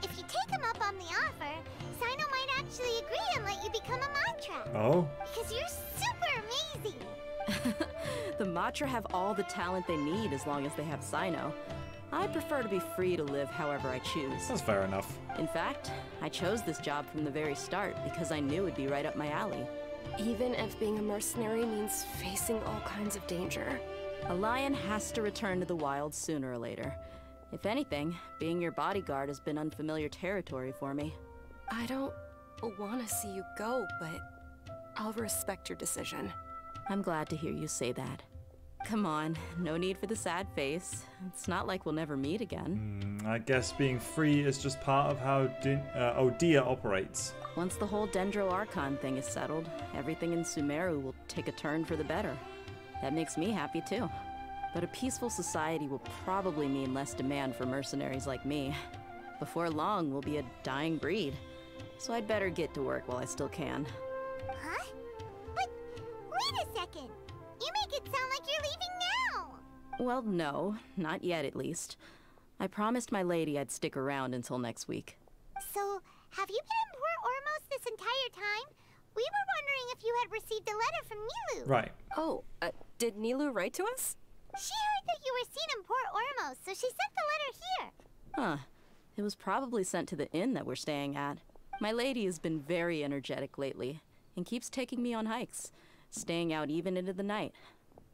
if you take him up on the offer, Sino might actually agree and let you become a Matra. Oh? Because you're super amazing. The Matra have all the talent they need as long as they have Sino. I prefer to be free to live however I choose. That's fair enough. In fact, I chose this job from the very start because I knew it'd be right up my alley. Even if being a mercenary means facing all kinds of danger. A lion has to return to the wild sooner or later. If anything, being your bodyguard has been unfamiliar territory for me. I don't want to see you go, but I'll respect your decision. I'm glad to hear you say that. Come on, no need for the sad face. It's not like we'll never meet again. I guess being free is just part of how Dia operates. Once the whole Dendro Archon thing is settled, everything in Sumeru will take a turn for the better. That makes me happy too. But a peaceful society will probably mean less demand for mercenaries like me. Before long, we'll be a dying breed. So I'd better get to work while I still can. Huh? But wait a second. You make it sound like you're leaving now. Well, no, not yet at least. I promised my lady I'd stick around until next week. So, have you been in Port Ormos this entire time? We were wondering if you had received a letter from Nilou. Right. Oh, did Nilou write to us? She heard that you were seen in Port Ormos, so she sent the letter here. Huh. It was probably sent to the inn that we're staying at. My lady has been very energetic lately, and keeps taking me on hikes, staying out even into the night.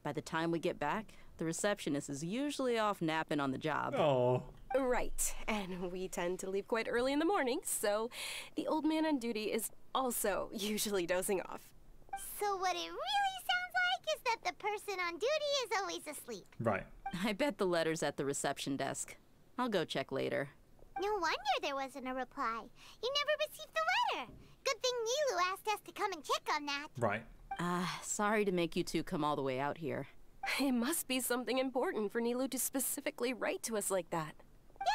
By the time we get back, the receptionist is usually off napping on the job. Oh. Right, and we tend to leave quite early in the morning, so the old man on duty is also usually dozing off. So what it really sounds like is that the person on duty is always asleep. Right. I bet the letter's at the reception desk. I'll go check later. No wonder there wasn't a reply. You never received the letter. Good thing Nilou asked us to come and check on that. Right. Sorry to make you two come all the way out here. It must be something important for Nilou to specifically write to us like that.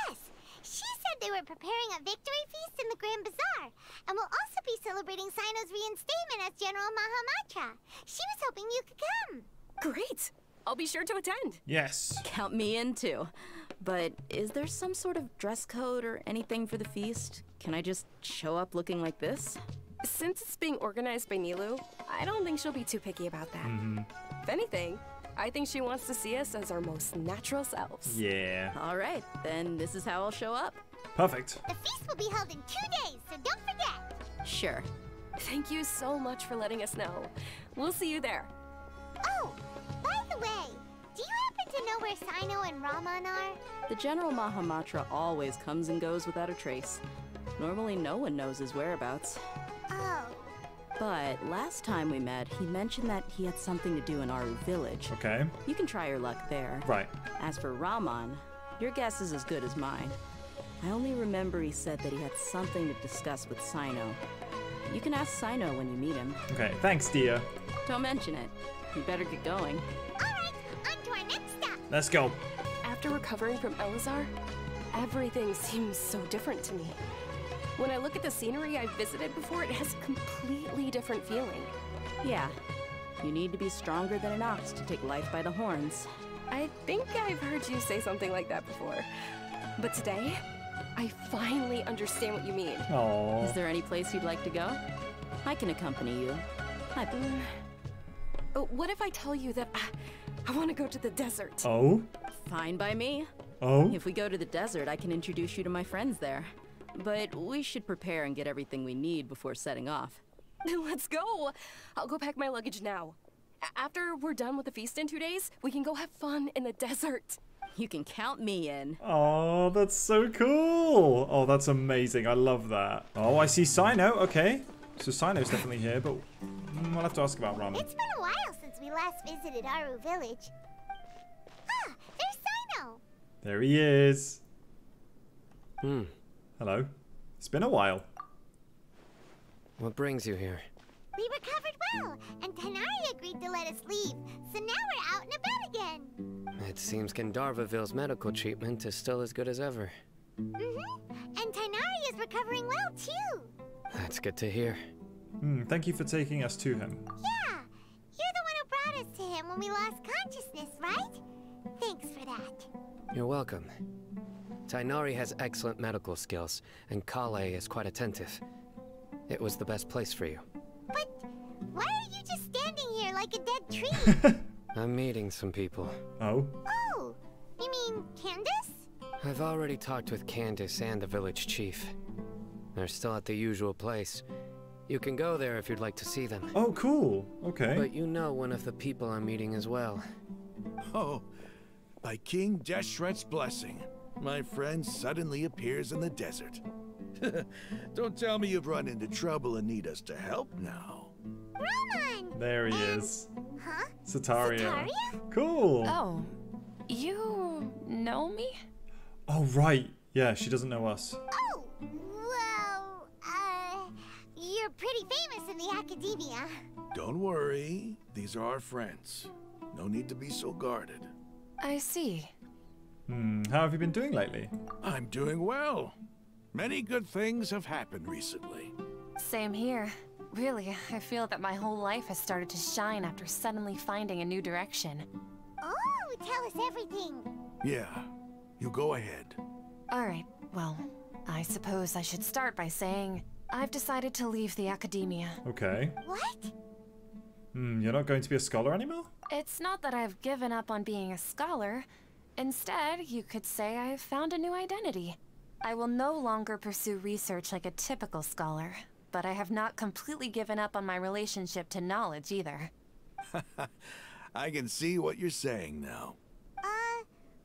Yes. She said they were preparing a victory feast in the Grand Bazaar, and will also be celebrating Sino's reinstatement as General Mahamatra. She was hoping you could come. Great! I'll be sure to attend. Yes. Count me in too. But is there some sort of dress code or anything for the feast? Can I just show up looking like this? Since it's being organized by Nilou, I don't think she'll be too picky about that. If anything, I think she wants to see us as our most natural selves. Yeah. All right, then this is how I'll show up. Perfect. The feast will be held in 2 days, so don't forget. Sure. Thank you so much for letting us know. We'll see you there. Oh, by the way, do you happen to know where Sino and Raman are? The General Mahamatra always comes and goes without a trace. Normally no one knows his whereabouts. Oh. But last time we met, he mentioned that he had something to do in Aru village. Okay. You can try your luck there. Right. As for Raman, your guess is as good as mine. I only remember he said that he had something to discuss with Sino. You can ask Sino when you meet him. Okay, thanks, Dia. Don't mention it. You better get going. Alright, on to our next stop. Let's go. After recovering from Elazar, everything seems so different to me. When I look at the scenery I've visited before, it has a completely different feeling. Yeah. You need to be stronger than an ox to take life by the horns. I think I've heard you say something like that before. But today, I finally understand what you mean. Aww. Is there any place you'd like to go? I can accompany you. What if I tell you that I want to go to the desert? Oh? Fine by me. Oh? If we go to the desert, I can introduce you to my friends there. But we should prepare and get everything we need before setting off. Let's go! I'll go pack my luggage now. After we're done with the feast in 2 days, we can go have fun in the desert. You can count me in. Oh, that's so cool. Oh, that's amazing. I love that. Oh, I see Sino. Okay. So Sino's definitely here, but I'll have to ask about Raman. It's been a while since we last visited Aru village. Ah, there's Sino. There he is. Hello. It's been a while. What brings you here? We recovered well, and Tighnari agreed to let us leave, so now we're out and about again. It seems Gandharvaville's medical treatment is still as good as ever. And Tighnari is recovering well, too. That's good to hear. Thank you for taking us to him. Yeah, you're the one who brought us to him when we lost consciousness, right? Thanks for that. You're welcome. Tighnari has excellent medical skills, and Kale is quite attentive. It was the best place for you. But why are you just standing here like a dead tree? I'm meeting some people. Oh? Oh, you mean Candace? I've already talked with Candace and the village chief. They're still at the usual place. You can go there if you'd like to see them. Oh, cool. Okay. But you know one of the people I'm meeting as well. Oh, by King Deshret's blessing, my friend suddenly appears in the desert. Don't tell me you've run into trouble and need us to help now. Ramon! There he is. Huh? Sataria. Cool. Oh, you know me? Oh, right. Yeah, she doesn't know us. Oh, well, you're pretty famous in the academia. Don't worry, these are our friends. No need to be so guarded. I see. How have you been doing lately? I'm doing well. Many good things have happened recently. Same here. Really, I feel that my whole life has started to shine after suddenly finding a new direction. Oh, tell us everything. Yeah, you go ahead. Alright, well, I suppose I should start by saying I've decided to leave the academia. Okay. What? You're not going to be a scholar anymore? It's not that I've given up on being a scholar. Instead, you could say I've found a new identity. I will no longer pursue research like a typical scholar, but I have not completely given up on my relationship to knowledge either. I can see what you're saying now.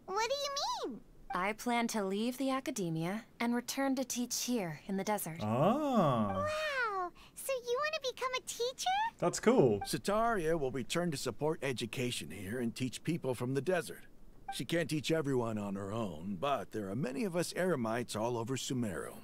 What do you mean? I plan to leave the academia and return to teach here in the desert. Ah. Wow, so you want to become a teacher? That's cool. Sataria will return to support education here and teach people from the desert. She can't teach everyone on her own, but there are many of us Eremites all over Sumeru.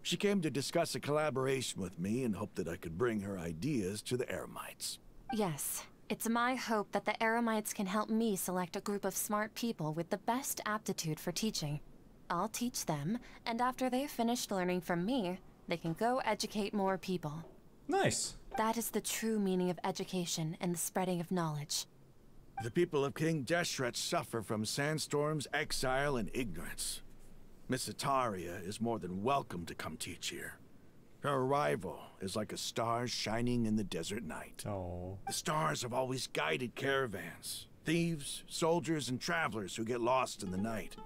She came to discuss a collaboration with me and hoped that I could bring her ideas to the Eremites. Yes, it's my hope that the Eremites can help me select a group of smart people with the best aptitude for teaching. I'll teach them, and after they've finished learning from me, they can go educate more people. Nice. That is the true meaning of education and the spreading of knowledge. The people of King Deshret suffer from sandstorms, exile, and ignorance. Miss Sataria is more than welcome to come teach here. Her arrival is like a star shining in the desert night. Oh. The stars have always guided caravans, thieves, soldiers, and travelers who get lost in the night.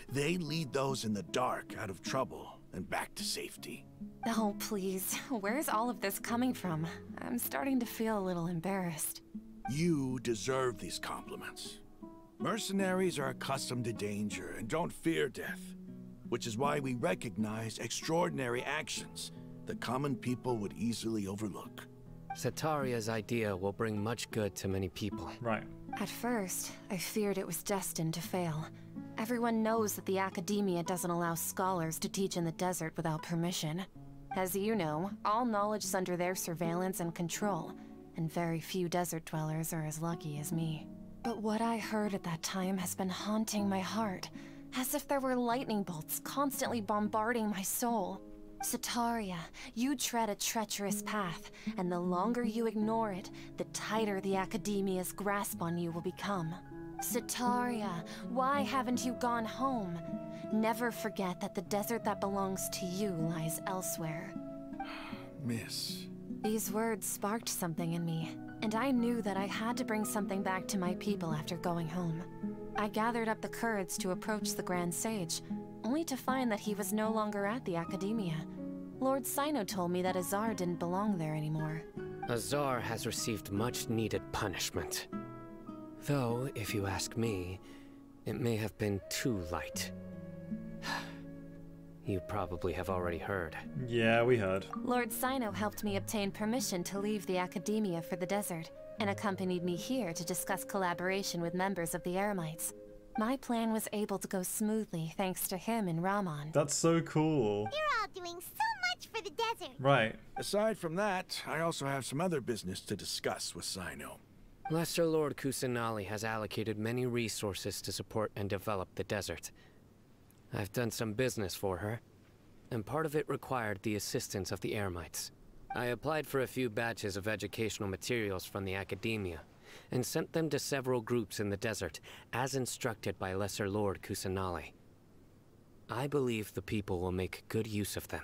They lead those in the dark out of trouble and back to safety. Oh, please. Where's all of this coming from? I'm starting to feel a little embarrassed. You deserve these compliments. Mercenaries are accustomed to danger and don't fear death, which is why we recognize extraordinary actions that common people would easily overlook. Sataria's idea will bring much good to many people. Right. At first, I feared it was destined to fail. Everyone knows that the academia doesn't allow scholars to teach in the desert without permission. As you know, all knowledge is under their surveillance and control, and very few desert dwellers are as lucky as me. But what I heard at that time has been haunting my heart, as if there were lightning bolts constantly bombarding my soul. Sataria, you tread a treacherous path, and the longer you ignore it, the tighter the academia's grasp on you will become. Sataria, why haven't you gone home? Never forget that the desert that belongs to you lies elsewhere. Miss. These words sparked something in me, and I knew that I had to bring something back to my people after going home. I gathered up the courage to approach the Grand Sage, only to find that he was no longer at the Academia. Lord Cyno told me that Azar didn't belong there anymore. Azar has received much-needed punishment. Though, if you ask me, it may have been too light. You probably have already heard. Yeah, we heard. Lord Cyno helped me obtain permission to leave the Academia for the desert, and accompanied me here to discuss collaboration with members of the Eremites. My plan was able to go smoothly thanks to him and Ramon. That's so cool. You're all doing so much for the desert. Right. Aside from that, I also have some other business to discuss with Cyno. Lesser Lord Kusanali has allocated many resources to support and develop the desert. I've done some business for her, and part of it required the assistance of the Eremites. I applied for a few batches of educational materials from the academia, and sent them to several groups in the desert, as instructed by Lesser Lord Kusanali. I believe the people will make good use of them.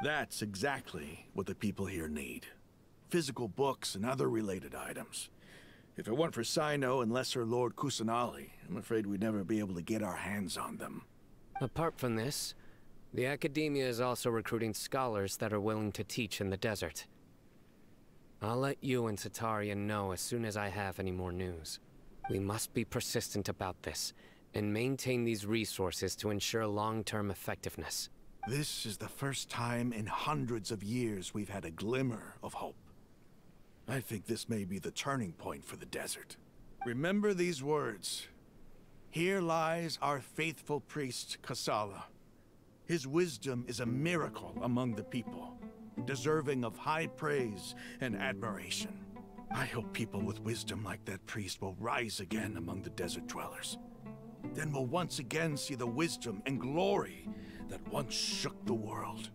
That's exactly what the people here need. Physical books and other related items. If it weren't for Cyno and Lesser Lord Kusanali, I'm afraid we'd never be able to get our hands on them. Apart from this, the academia is also recruiting scholars that are willing to teach in the desert. I'll let you and Satarian know as soon as I have any more news. We must be persistent about this, and maintain these resources to ensure long-term effectiveness. This is the first time in hundreds of years we've had a glimmer of hope. I think this may be the turning point for the desert. Remember these words. Here lies our faithful priest, Kasala. His wisdom is a miracle among the people, deserving of high praise and admiration. I hope people with wisdom like that priest will rise again among the desert dwellers. Then we'll once again see the wisdom and glory that once shook the world.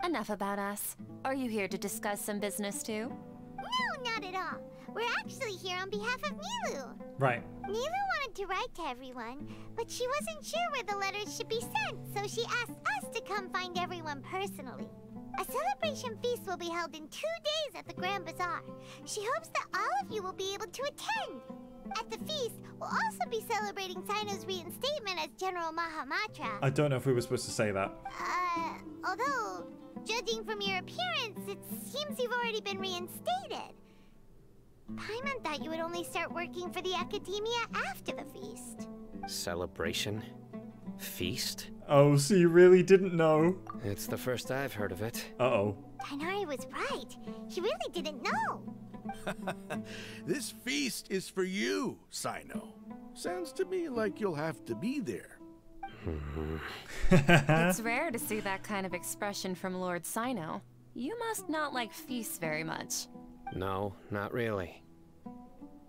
Enough about us. Are you here to discuss some business too? No, not at all. We're actually here on behalf of Nilou. Right. Nilou wanted to write to everyone, but she wasn't sure where the letters should be sent, so she asked us to come find everyone personally. A celebration feast will be held in 2 days at the Grand Bazaar. She hopes that all of you will be able to attend. At the feast, we'll also be celebrating Cyno's reinstatement as General Mahamatra. I don't know if we were supposed to say that. Although, judging from your appearance, it seems you've already been reinstated. Paimon thought you would only start working for the Academia after the feast. Celebration? Feast? Oh, so you really didn't know? It's the first I've heard of it. Uh-oh. Tainari was right. He really didn't know. This feast is for you, Cyno. Sounds to me like you'll have to be there. It's rare to see that kind of expression from Lord Cyno. You must not like feasts very much. No, not really.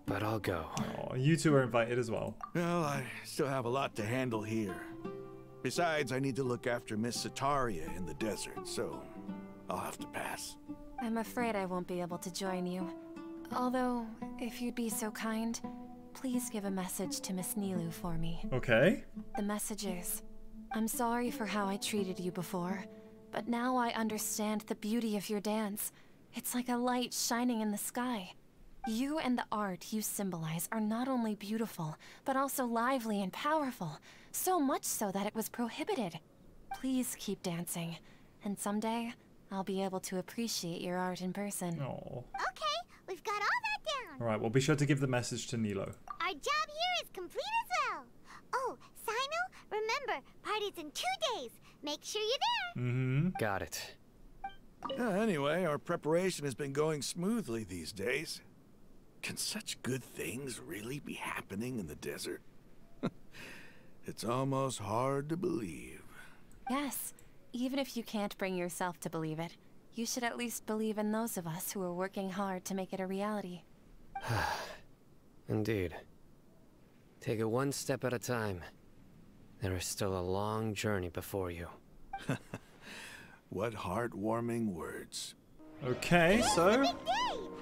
But I'll go. Oh, you two are invited as well. Well, I still have a lot to handle here. Besides, I need to look after Miss Sataria in the desert, so I'll have to pass. I'm afraid I won't be able to join you. Although, if you'd be so kind, please give a message to Miss Nilou for me. Okay. The message is, I'm sorry for how I treated you before, but now I understand the beauty of your dance. It's like a light shining in the sky. You and the art you symbolize are not only beautiful, but also lively and powerful, so much so that it was prohibited. Please keep dancing, and someday I'll be able to appreciate your art in person. Oh. Okay, we've got all that down. Alright, well be sure to give the message to Nilo. Our job here is complete as well. Oh, Cyno, remember, party's in 2 days. Make sure you're there. Mm-hmm. Got it. Anyway, our preparation has been going smoothly these days. Can such good things really be happening in the desert? It's almost hard to believe. Yes, even if you can't bring yourself to believe it, you should at least believe in those of us who are working hard to make it a reality. Indeed. Take it one step at a time. There is still a long journey before you. What heartwarming words. Okay, so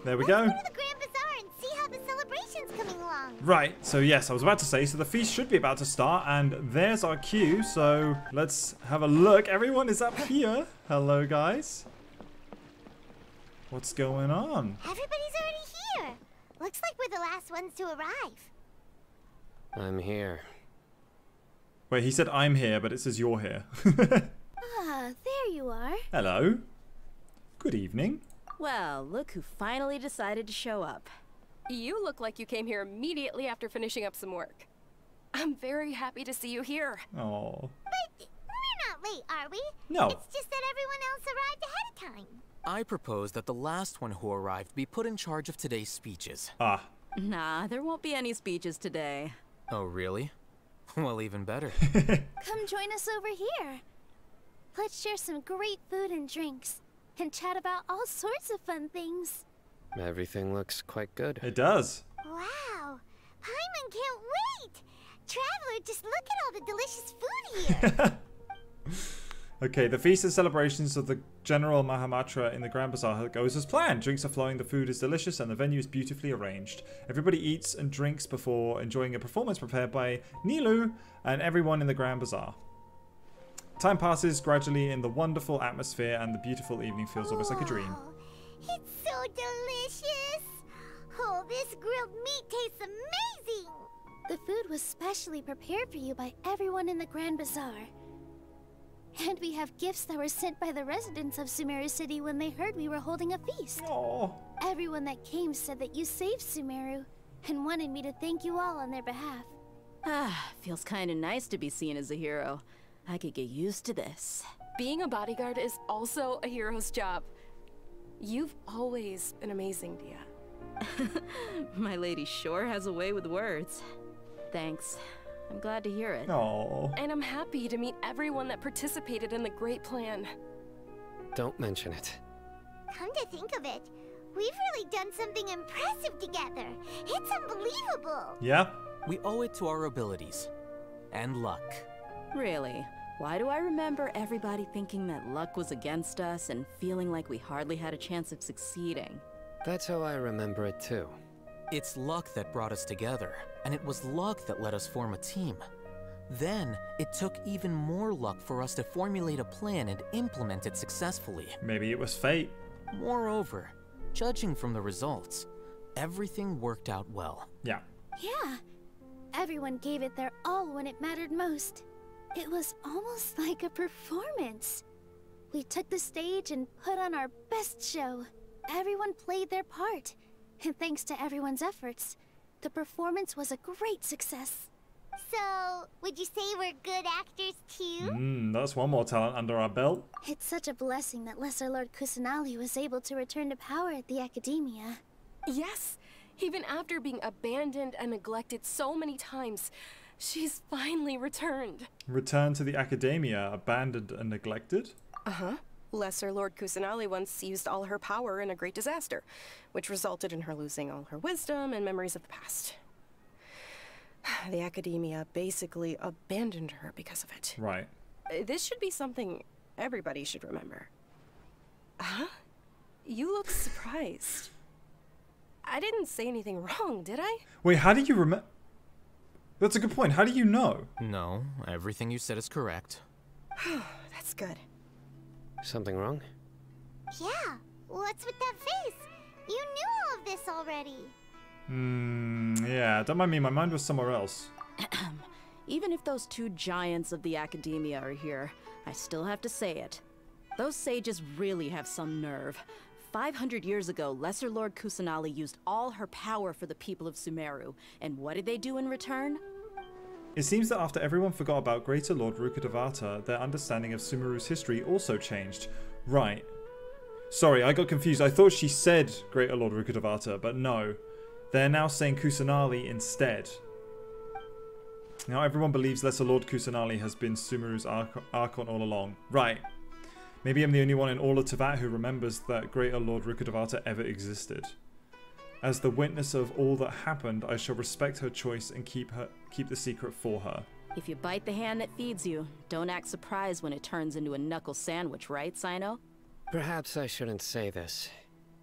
there we Let's go. go to the Grand Bazaar and see how the celebration's coming along. Right, so yes, I was about to say, so the feast should be about to start, and there's our queue, so let's have a look. Everyone is up here. Hello, guys. What's going on? Everybody's already here. Looks like we're the last ones to arrive. I'm here. Wait, he said I'm here, but it says you're here. Ah, there you are. Hello. Good evening. Well, look who finally decided to show up. You look like you came here immediately after finishing up some work. I'm very happy to see you here. Oh. But we're not late, are we? No. It's just that everyone else arrived ahead of time. I propose that the last one who arrived be put in charge of today's speeches. Ah. Nah, there won't be any speeches today. Oh, really? Well, even better. Come join us over here. Let's share some great food and drinks, and chat about all sorts of fun things. Everything looks quite good. It does. Wow, Paimon can't wait! Traveler, just look at all the delicious food here! Okay, the feast and celebrations of the General Mahamatra in the Grand Bazaar goes as planned. Drinks are flowing, the food is delicious, and the venue is beautifully arranged. Everybody eats and drinks before enjoying a performance prepared by Nilou and everyone in the Grand Bazaar. Time passes gradually in the wonderful atmosphere, and the beautiful evening feels almost like a dream. It's so delicious! Oh, this grilled meat tastes amazing! The food was specially prepared for you by everyone in the Grand Bazaar. And we have gifts that were sent by the residents of Sumeru City when they heard we were holding a feast. Aww. Everyone that came said that you saved Sumeru and wanted me to thank you all on their behalf. Ah, feels kinda nice to be seen as a hero. I could get used to this. Being a bodyguard is also a hero's job. You've always been amazing, Dia. My lady sure has a way with words. Thanks. I'm glad to hear it. Aww. And I'm happy to meet everyone that participated in the great plan. Don't mention it. Come to think of it, we've really done something impressive together. It's unbelievable. Yeah? We owe it to our abilities. And luck. Really? Why do I remember everybody thinking that luck was against us and feeling like we hardly had a chance of succeeding? That's how I remember it too. It's luck that brought us together, and it was luck that let us form a team. Then, it took even more luck for us to formulate a plan and implement it successfully. Maybe it was fate. Moreover, judging from the results, everything worked out well. Yeah. Yeah. Everyone gave it their all when it mattered most. It was almost like a performance. We took the stage and put on our best show. Everyone played their part. And thanks to everyone's efforts, the performance was a great success. So, would you say we're good actors too? That's one more talent under our belt. It's such a blessing that Lesser Lord Kusanali was able to return to power at the Academia. Yes, even after being abandoned and neglected so many times, she's finally returned. Return to the Academia, abandoned and neglected? Uh-huh. Lesser Lord Kusanali once used all her power in a great disaster, which resulted in her losing all her wisdom and memories of the past. The Academia basically abandoned her because of it. Right. This should be something everybody should remember. Huh? You look surprised. I didn't say anything wrong, did I? Wait, how do you remember? That's a good point. How do you know? No, everything you said is correct. That's good. Something wrong? Yeah, what's with that face? You knew all of this already. Yeah, don't mind me, my mind was somewhere else. Even if those two giants of the Academia are here, I still have to say it. Those sages really have some nerve. 500 years ago, Lesser Lord Kusanali used all her power for the people of Sumeru, and what did they do in return? It seems that after everyone forgot about Greater Lord Rukkhadevata, their understanding of Sumeru's history also changed. Right. Sorry, I got confused. I thought she said Greater Lord Rukkhadevata, but no. They're now saying Kusanali instead. Now everyone believes Lesser Lord Kusanali has been Sumeru's Archon all along. Right. Maybe I'm the only one in all of Teyvat who remembers that Greater Lord Rukkhadevata ever existed. As the witness of all that happened, I shall respect her choice and keep the secret for her. If you bite the hand that feeds you, don't act surprised when it turns into a knuckle sandwich, right, Sino? Perhaps I shouldn't say this,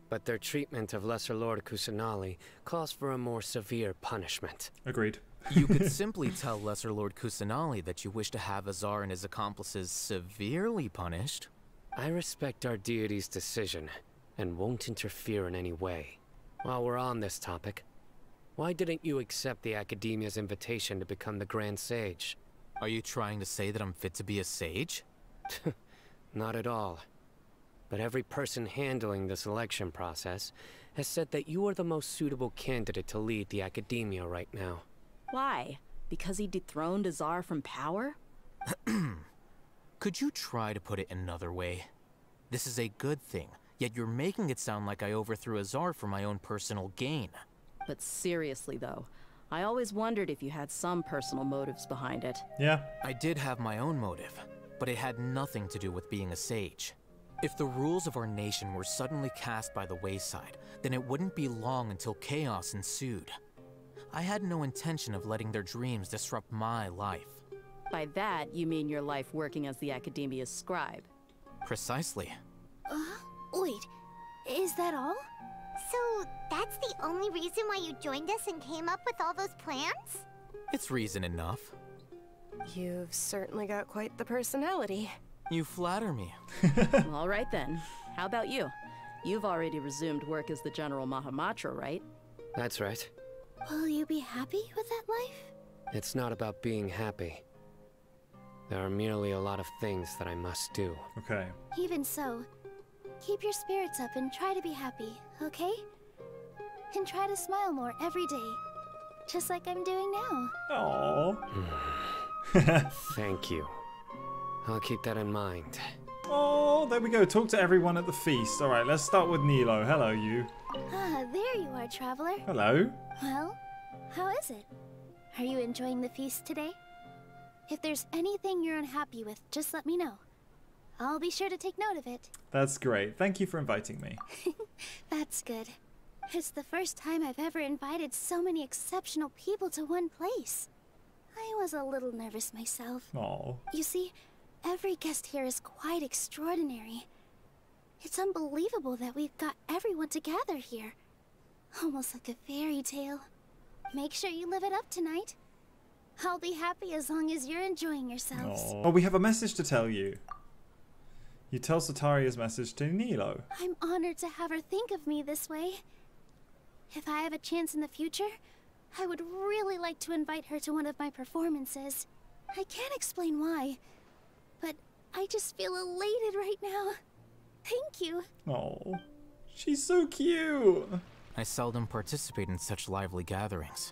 but their treatment of Lesser Lord Kusanali calls for a more severe punishment. Agreed. You could simply tell Lesser Lord Kusanali that you wish to have Azar and his accomplices severely punished. I respect our deity's decision, and won't interfere in any way. While we're on this topic, why didn't you accept the Academia's invitation to become the Grand Sage? Are you trying to say that I'm fit to be a sage? Not at all. But every person handling the selection process has said that you are the most suitable candidate to lead the Academia right now. Why? Because he dethroned Azar from power? Could you try to put it another way? This is a good thing, yet you're making it sound like I overthrew Azar for my own personal gain. But seriously though, I always wondered if you had some personal motives behind it. Yeah. I did have my own motive, but it had nothing to do with being a sage. If the rules of our nation were suddenly cast by the wayside, then it wouldn't be long until chaos ensued. I had no intention of letting their dreams disrupt my life. By that, you mean your life working as the Academia's scribe. Precisely. Wait, is that all? So, that's the only reason why you joined us and came up with all those plans? It's reason enough. You've certainly got quite the personality. You flatter me. All right then. How about you? You've already resumed work as the General Mahamatra, right? That's right. Will you be happy with that life? It's not about being happy. There are merely a lot of things that I must do. Okay. Even so, keep your spirits up and try to be happy, okay? And try to smile more every day. Just like I'm doing now. Aww. Thank you. I'll keep that in mind. Oh, there we go. Talk to everyone at the feast. Alright, let's start with Nilo. Hello, you. Ah, there you are, traveler. Hello. Well, how is it? Are you enjoying the feast today? If there's anything you're unhappy with, just let me know. I'll be sure to take note of it. That's great. Thank you for inviting me. That's good. It's the first time I've ever invited so many exceptional people to one place. I was a little nervous myself. Aww. You see, every guest here is quite extraordinary. It's unbelievable that we've got everyone together here. Almost like a fairy tale. Make sure you live it up tonight. I'll be happy as long as you're enjoying yourselves. Oh, we have a message to tell you. You tell Sataria's message to Nilo. I'm honored to have her think of me this way. If I have a chance in the future, I would really like to invite her to one of my performances. I can't explain why, but I just feel elated right now. Thank you. Oh, she's so cute. I seldom participate in such lively gatherings,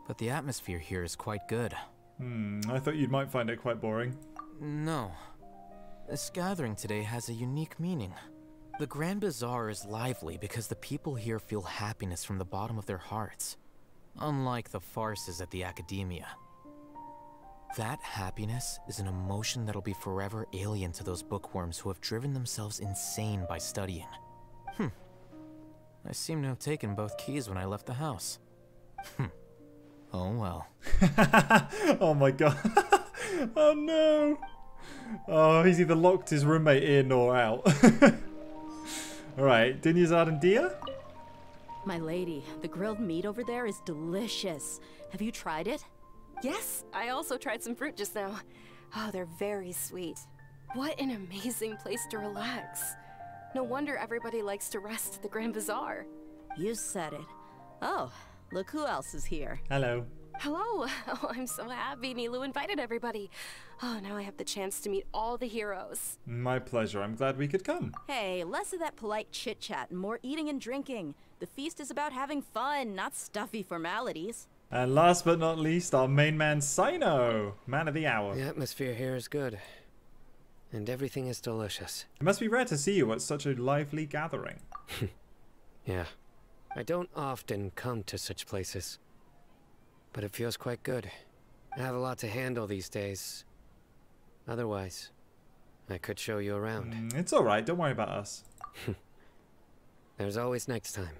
but the atmosphere here is quite good. I thought you might find it quite boring. No. This gathering today has a unique meaning. The Grand Bazaar is lively because the people here feel happiness from the bottom of their hearts, unlike the farces at the Academia. That happiness is an emotion that'll be forever alien to those bookworms who have driven themselves insane by studying. I seem to have taken both keys when I left the house. Oh well. Oh my god. Oh no. Oh, he's either locked his roommate in or out. Alright, Dinyazad and Dia? My lady, the grilled meat over there is delicious. Have you tried it? Yes, I also tried some fruit just now. Oh, they're very sweet. What an amazing place to relax. No wonder everybody likes to rest at the Grand Bazaar. You said it. Oh, look who else is here. Hello. Hello. Oh, I'm so happy Nilo invited everybody. Oh, now I have the chance to meet all the heroes. My pleasure. I'm glad we could come. Hey, less of that polite chit-chat and more eating and drinking. The feast is about having fun, not stuffy formalities. And last but not least, our main man, Sino. Man of the hour. The atmosphere here is good. And everything is delicious. It must be rare to see you at such a lively gathering. Yeah. I don't often come to such places. But it feels quite good. I have a lot to handle these days. Otherwise, I could show you around. It's alright, don't worry about us. There's always next time.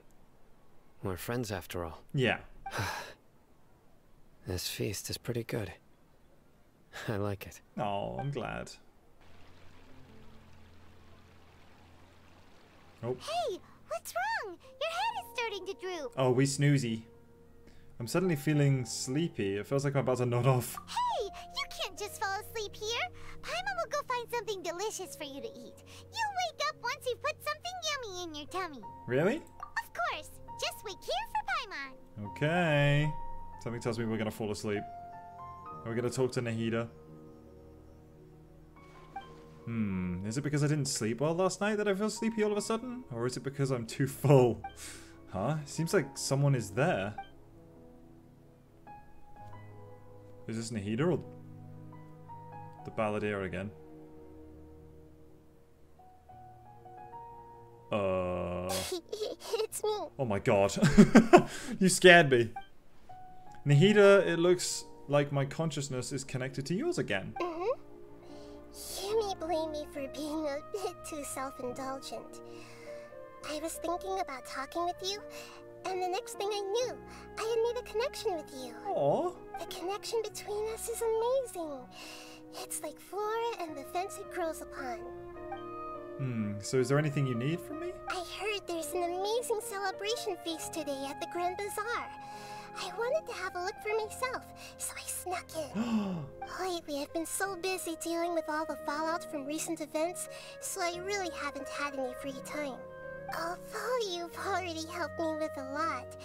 We're friends after all. Yeah. This feast is pretty good. I like it. Oh, I'm glad. Oh. Hey, what's wrong? Your head is starting to droop. Oh, we snoozy. I'm suddenly feeling sleepy. It feels like I'm about to nod off. Hey, you can't just fall asleep here. Paimon will go find something delicious for you to eat. You'll wake up once you've put something yummy in your tummy. Really? Of course. Just wait here for Paimon. Okay. Something tells me we're going to fall asleep. Are we going to talk to Nahida? Is it because I didn't sleep well last night that I feel sleepy all of a sudden? Or is it because I'm too full? Huh? Seems like someone is there. Is this Nahida or the Balladeer again? It's me. Oh my god. You scared me. Nahida, it looks like my consciousness is connected to yours again. You may blame me for being a bit too self-indulgent. I was thinking about talking with you, and the next thing I knew, I had made a connection with you. Aww. The connection between us is amazing. It's like flora and the fence it grows upon. So is there anything you need from me? I heard there's an amazing celebration feast today at the Grand Bazaar. I wanted to have a look for myself, so I snuck in. Lately, I've been so busy dealing with all the fallout from recent events, so I really haven't had any free time. Although you've already helped me with a lot,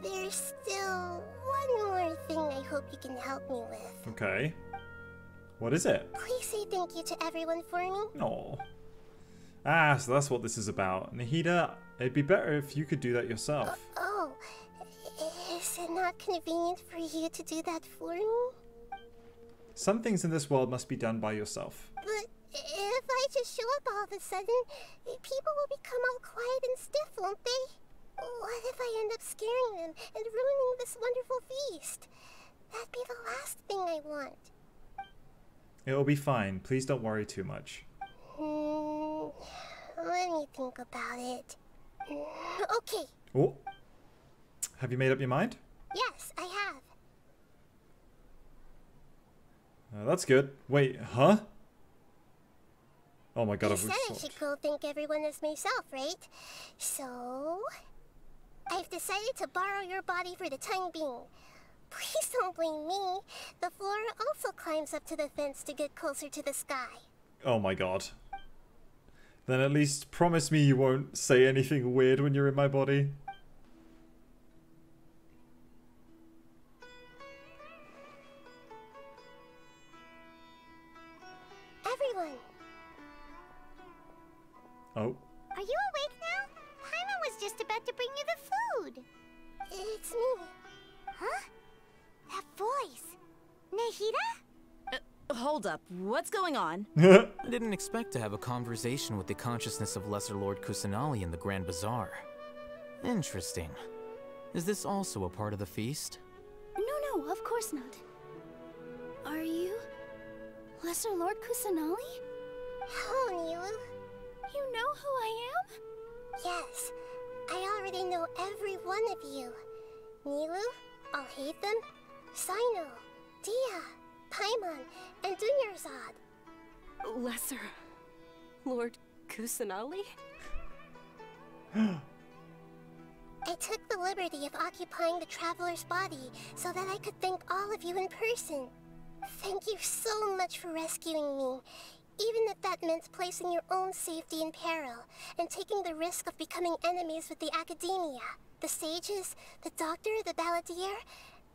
there's still one more thing I hope you can help me with. Okay. What is it? Please say thank you to everyone for me. No. Ah, so that's what this is about. Nahida, it'd be better if you could do that yourself. Oh, is it not convenient for you to do that for me? Some things in this world must be done by yourself. But if I just show up all of a sudden, people will become all quiet and stiff, won't they? What if I end up scaring them and ruining this wonderful feast? That'd be the last thing I want. It'll be fine. Please don't worry too much. Let me think about it. Okay. Oh. Have you made up your mind? Yes, I have. That's good. Wait, huh? Oh my god, I I've said I should go thank everyone as myself, right? So, I've decided to borrow your body for the time being. Please don't blame me. The flora also climbs up to the fence to get closer to the sky. Oh my god. Then at least promise me you won't say anything weird when you're in my body. Everyone. Oh. Are you awake now? Paimon was just about to bring you the food. It's me. Huh? That voice. Nahida? Hold up. What's going on? I didn't expect to have a conversation with the consciousness of Lesser Lord Kusanali in the Grand Bazaar. Interesting. Is this also a part of the feast? No, of course not. Are you Lesser Lord Kusanali? Hello, Nilu. You know who I am? Yes, I already know every one of you. Nilu, Alhaitham, Sino, Dia, Paimon, and Dunyarzad. Lesser Lord Kusanali? I took the liberty of occupying the traveler's body so that I could thank all of you in person. Thank you so much for rescuing me, even if that meant placing your own safety in peril and taking the risk of becoming enemies with the Academia, the sages, the doctor, the balladeer,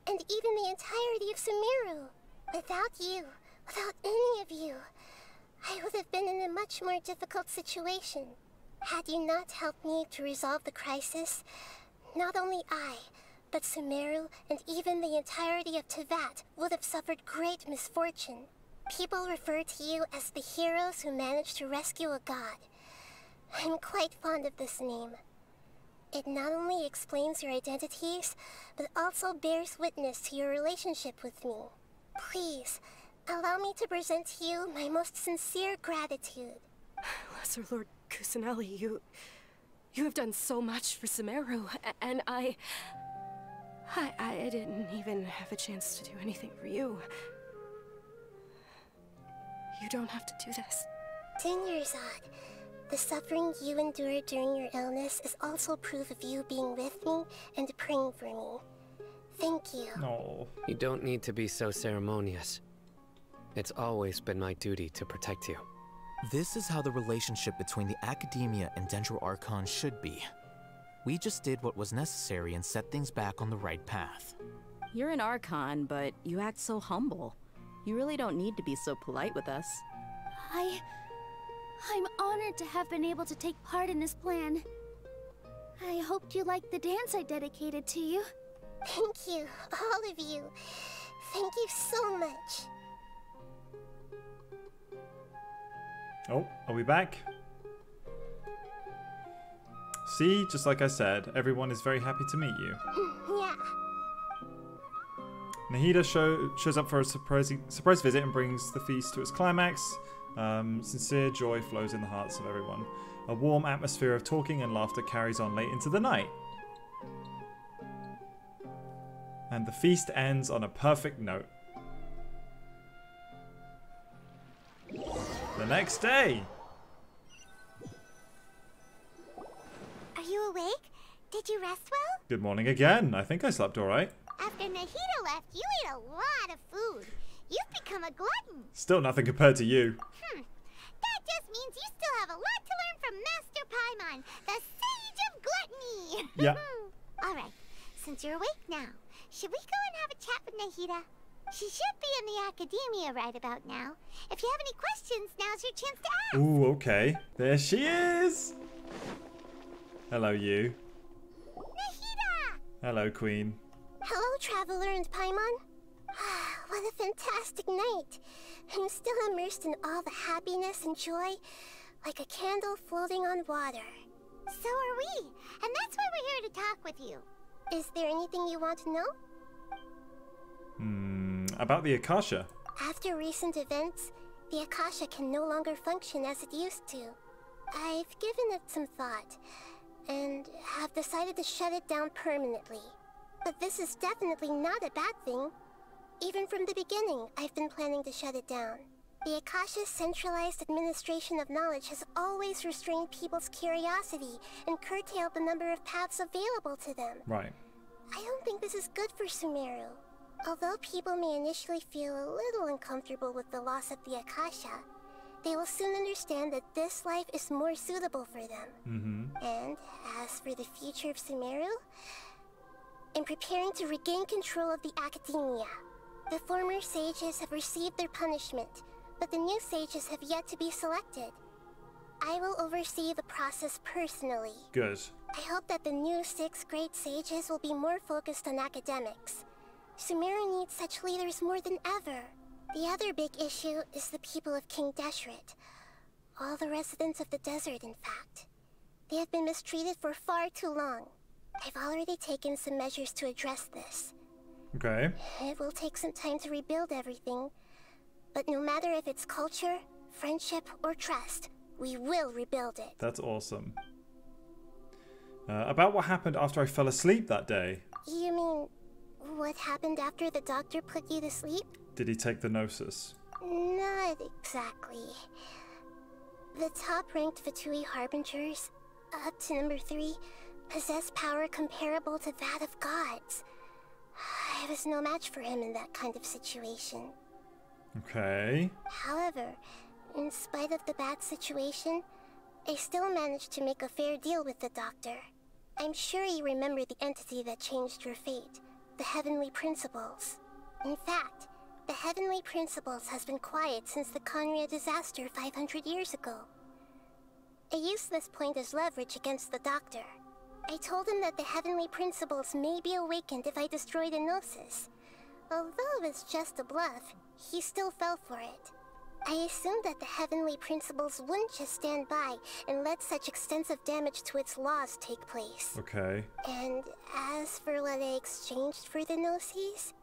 and even the entirety of Sumeru. Without you, without any of you, I would have been in a much more difficult situation. Had you not helped me to resolve the crisis, not only I, but Sumeru and even the entirety of Teyvat would have suffered great misfortune. People refer to you as the heroes who managed to rescue a god. I'm quite fond of this name. It not only explains your identities, but also bears witness to your relationship with me. Please, allow me to present to you my most sincere gratitude. Lesser Lord Kusanali, you have done so much for Sumeru, and I didn't even have a chance to do anything for you. You don't have to do this. Dunyarzad, the suffering you endured during your illness is also proof of you being with me and praying for me. Thank you. No. You don't need to be so ceremonious. It's always been my duty to protect you. This is how the relationship between the Academia and Dendro Archon should be. We just did what was necessary and set things back on the right path. You're an Archon, but you act so humble. You really don't need to be so polite with us. I'm honored to have been able to take part in this plan. I hoped you liked the dance I dedicated to you. Thank you, all of you. Thank you so much. Oh, are we back? See, just like I said, everyone is very happy to meet you. Yeah. Nahida shows up for a surprise visit and brings the feast to its climax. Sincere joy flows in the hearts of everyone. A warm atmosphere of talking and laughter carries on late into the night. And the feast ends on a perfect note. The next day. Are you awake? Did you rest well? Good morning again. I think I slept alright. After Nahida left, you ate a lot of food. You've become a glutton. Still nothing compared to you. That just means you still have a lot to learn from Master Paimon, the Sage of Gluttony. Yeah. Alright, since you're awake now, should we go and have a chat with Nahida? She should be in the academia right about now. If you have any questions, now's your chance to ask. Ooh, okay. There she is. Hello, you. Nahida! Hello, Queen. Hello, Traveler and Paimon. What a fantastic night. I'm still immersed in all the happiness and joy, like a candle floating on water. So are we, and that's why we're here to talk with you. Is there anything you want to know? About the Akasha. After recent events, the Akasha can no longer function as it used to. I've given it some thought, and have decided to shut it down permanently. But this is definitely not a bad thing. Even from the beginning, I've been planning to shut it down. The Akasha's centralized administration of knowledge has always restrained people's curiosity and curtailed the number of paths available to them. Right. I don't think this is good for Sumeru. Although people may initially feel a little uncomfortable with the loss of the Akasha, they will soon understand that this life is more suitable for them. And as for the future of Sumeru, I'm preparing to regain control of the academia. The former sages have received their punishment, but the new sages have yet to be selected. I will oversee the process personally. Good. I hope that the new 6th grade sages will be more focused on academics. Sumeru needs such leaders more than ever. The other big issue is the people of King Deshret. All the residents of the desert, in fact. They have been mistreated for far too long. I've already taken some measures to address this. Okay. It will take some time to rebuild everything, but no matter if it's culture, friendship, or trust, we will rebuild it. That's awesome. About what happened after I fell asleep that day. You mean, what happened after the doctor put you to sleep? Did he take the Gnosis? Not exactly. The top-ranked Fatui Harbingers, up to number 3, possess power comparable to that of gods. I was no match for him in that kind of situation. Okay. However, in spite of the bad situation, I still managed to make a fair deal with the doctor. I'm sure you remember the entity that changed your fate, the Heavenly Principles. In fact, the Heavenly Principles has been quiet since the Conria disaster 500 years ago. I used this point as leverage against the doctor. I told him that the Heavenly Principles may be awakened if I destroy the Gnosis. Although it's just a bluff, he still fell for it. I assumed that the Heavenly Principles wouldn't just stand by and let such extensive damage to its laws take place. Okay. And as for what I exchanged for the Gnosis,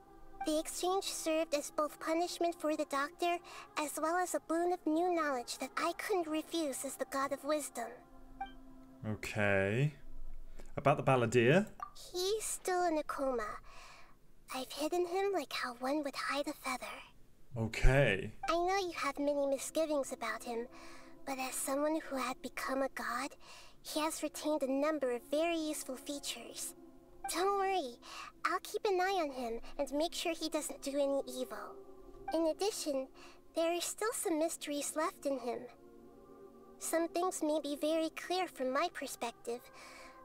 the exchange served as both punishment for the doctor, as well as a boon of new knowledge that I couldn't refuse as the God of Wisdom. Okay. About the Balladeer? He's still in a coma. I've hidden him like how one would hide a feather. Okay. I know you have many misgivings about him, but as someone who had become a god, he has retained a number of very useful features. Don't worry, I'll keep an eye on him and make sure he doesn't do any evil. In addition, there are still some mysteries left in him. Some things may be very clear from my perspective,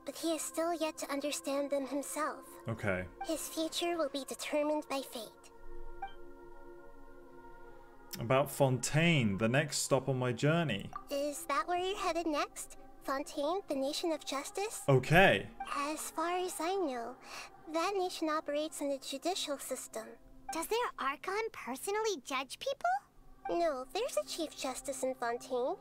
but he is still yet to understand them himself. Okay. His future will be determined by fate. About Fontaine, the next stop on my journey. Is that where you're headed next? Fontaine, the nation of justice? Okay. As far as I know, that nation operates in a judicial system. Does their Archon personally judge people? No, there's a Chief Justice in Fontaine.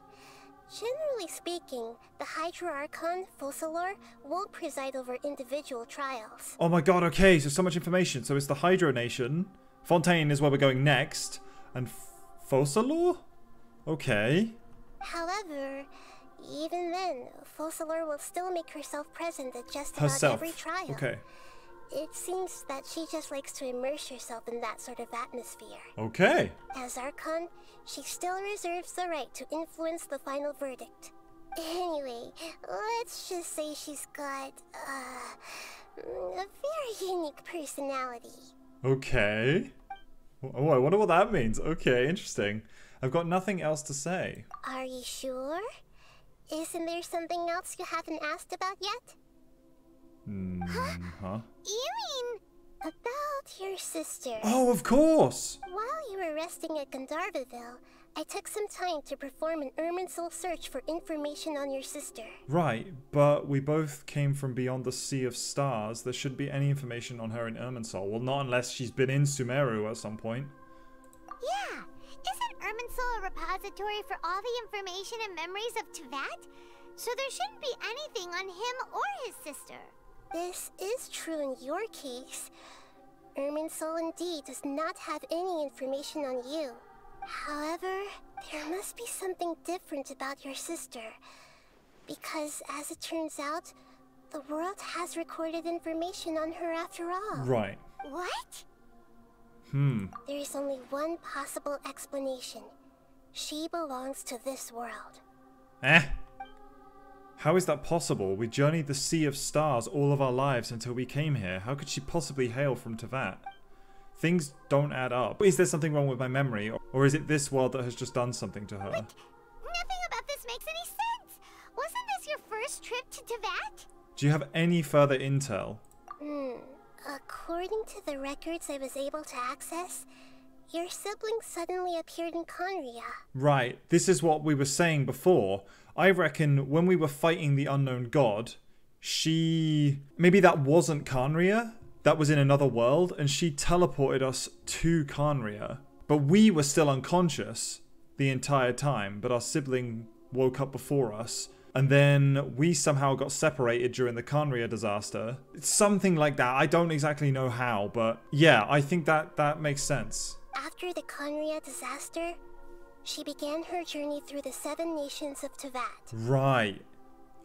Generally speaking, the Hydra Archon, Focalor, won't preside over individual trials. Oh my god, okay, so much information. So it's the Hydro Nation. Fontaine is where we're going next. And Focalor? Okay. However, even then, Focalor will still make herself present at just about every trial. Okay. It seems that she just likes to immerse herself in that sort of atmosphere. Okay. As Archon, she still reserves the right to influence the final verdict. Anyway, let's just say she's got, a very unique personality. Okay. Oh, I wonder what that means. Okay, interesting. I've got nothing else to say. Are you sure? Isn't there something else you haven't asked about yet? Huh? You mean about your sister? Oh, of course! While you were resting at Gandharvaville, I took some time to perform an Irminsul search for information on your sister. Right, but we both came from beyond the Sea of Stars. There shouldn't be any information on her in Irminsul. Well, not unless she's been in Sumeru at some point. Yeah, isn't Irminsul a repository for all the information and memories of Teyvat? So there shouldn't be anything on him or his sister. This is true in your case. Irminsul indeed does not have any information on you. However, there must be something different about your sister. Because, as it turns out, the world has recorded information on her after all. Right. What? There is only one possible explanation. She belongs to this world. How is that possible? We journeyed the Sea of Stars all of our lives until we came here. How could she possibly hail from Teyvat? Things don't add up. Is there something wrong with my memory? Or is it this world that has just done something to her? But nothing about this makes any sense. Wasn't this your first trip to Teyvat? Do you have any further intel? According to the records I was able to access, your sibling suddenly appeared in Conria. Right, this is what we were saying before. I reckon when we were fighting the unknown god, maybe that wasn't Conria, that was in another world, and she teleported us to Conria. But we were still unconscious the entire time, but our sibling woke up before us, and then we somehow got separated during the Conria disaster. It's something like that. I don't exactly know how, but yeah, I think that makes sense. After the Conria disaster, she began her journey through the 7 nations of Teyvat. Right.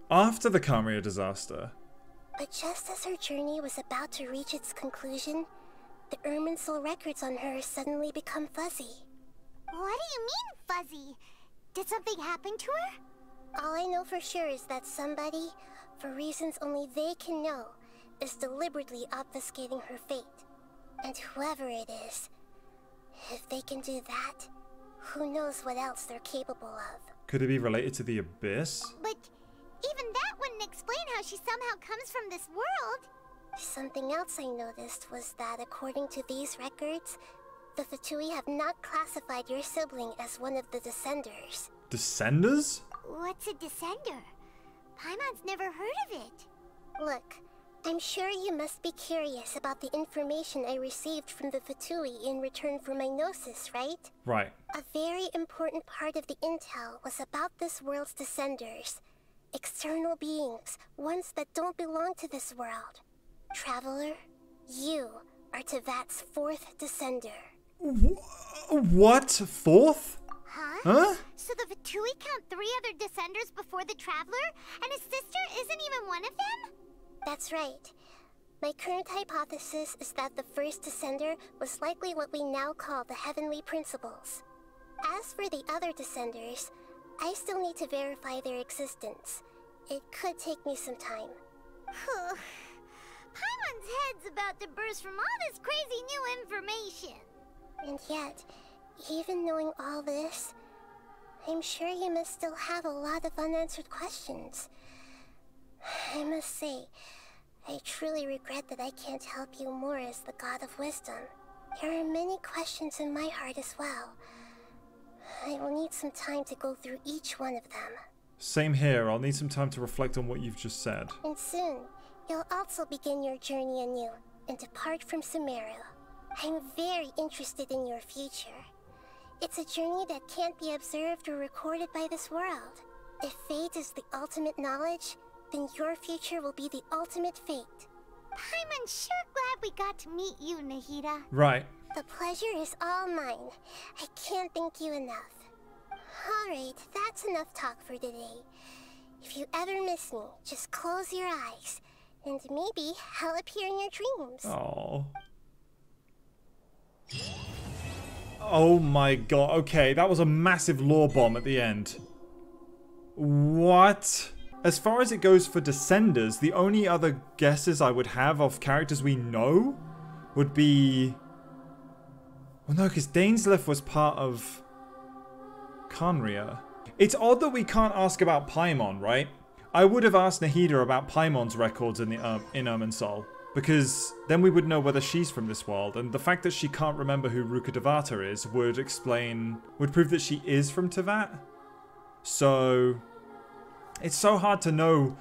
After the Conria disaster. But just as her journey was about to reach its conclusion, the Irminsul records on her suddenly become fuzzy. What do you mean, fuzzy? Did something happen to her? All I know for sure is that somebody, for reasons only they can know, is deliberately obfuscating her fate. And whoever it is, if they can do that, who knows what else they're capable of. Could it be related to the Abyss? But even that wouldn't explain how she somehow comes from this world. Something else I noticed was that according to these records, the Fatui have not classified your sibling as one of the Descendors. Descendors? What's a Descender? Paimon's never heard of it. Look, I'm sure you must be curious about the information I received from the Fatui in return for my gnosis, right? Right. A very important part of the intel was about this world's Descendors. External beings, ones that don't belong to this world. Traveler, you are Teyvat's 4th Descender. What? 4th? Huh? So the Fatui count 3 other Descendors before the Traveler, and his sister isn't even one of them? That's right. My current hypothesis is that the first Descender was likely what we now call the Heavenly Principles. As for the other Descenders, I still need to verify their existence. It could take me some time. Paimon's head's about to burst from all this crazy new information. And yet, even knowing all this, I'm sure you must still have a lot of unanswered questions. I must say, I truly regret that I can't help you more as the God of Wisdom. There are many questions in my heart as well. I will need some time to go through each one of them. Same here. I'll need some time to reflect on what you've just said. And soon, you'll also begin your journey anew and depart from Sumeru. I'm very interested in your future. It's a journey that can't be observed or recorded by this world. If fate is the ultimate knowledge, then your future will be the ultimate fate. Paimon's sure glad we got to meet you, Nahida. Right. The pleasure is all mine. I can't thank you enough. Alright, that's enough talk for today. If you ever miss me, just close your eyes, and maybe I'll appear in your dreams. Oh. Oh my god. Okay, that was a massive lore bomb at the end. What? As far as it goes for Descenders, the only other guesses I would have of characters we know would be... Well, no, because Dainsleif was part of Khaenri'ah. It's odd that we can't ask about Paimon, right? I would have asked Nahida about Paimon's records in the in Irminsul, because then we would know whether she's from this world, and the fact that she can't remember who Rukkhadevata is would prove that she is from Teyvat. So it's so hard to know.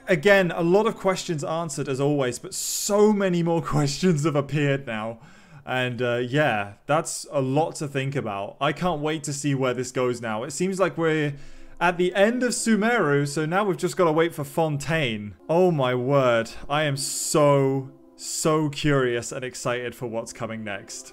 Again, a lot of questions answered as always, but so many more questions have appeared now. And yeah, that's a lot to think about. I can't wait to see where this goes now. It seems like we're at the end of Sumeru, so now we've just got to wait for Fontaine. Oh my word. I am so curious and excited for what's coming next.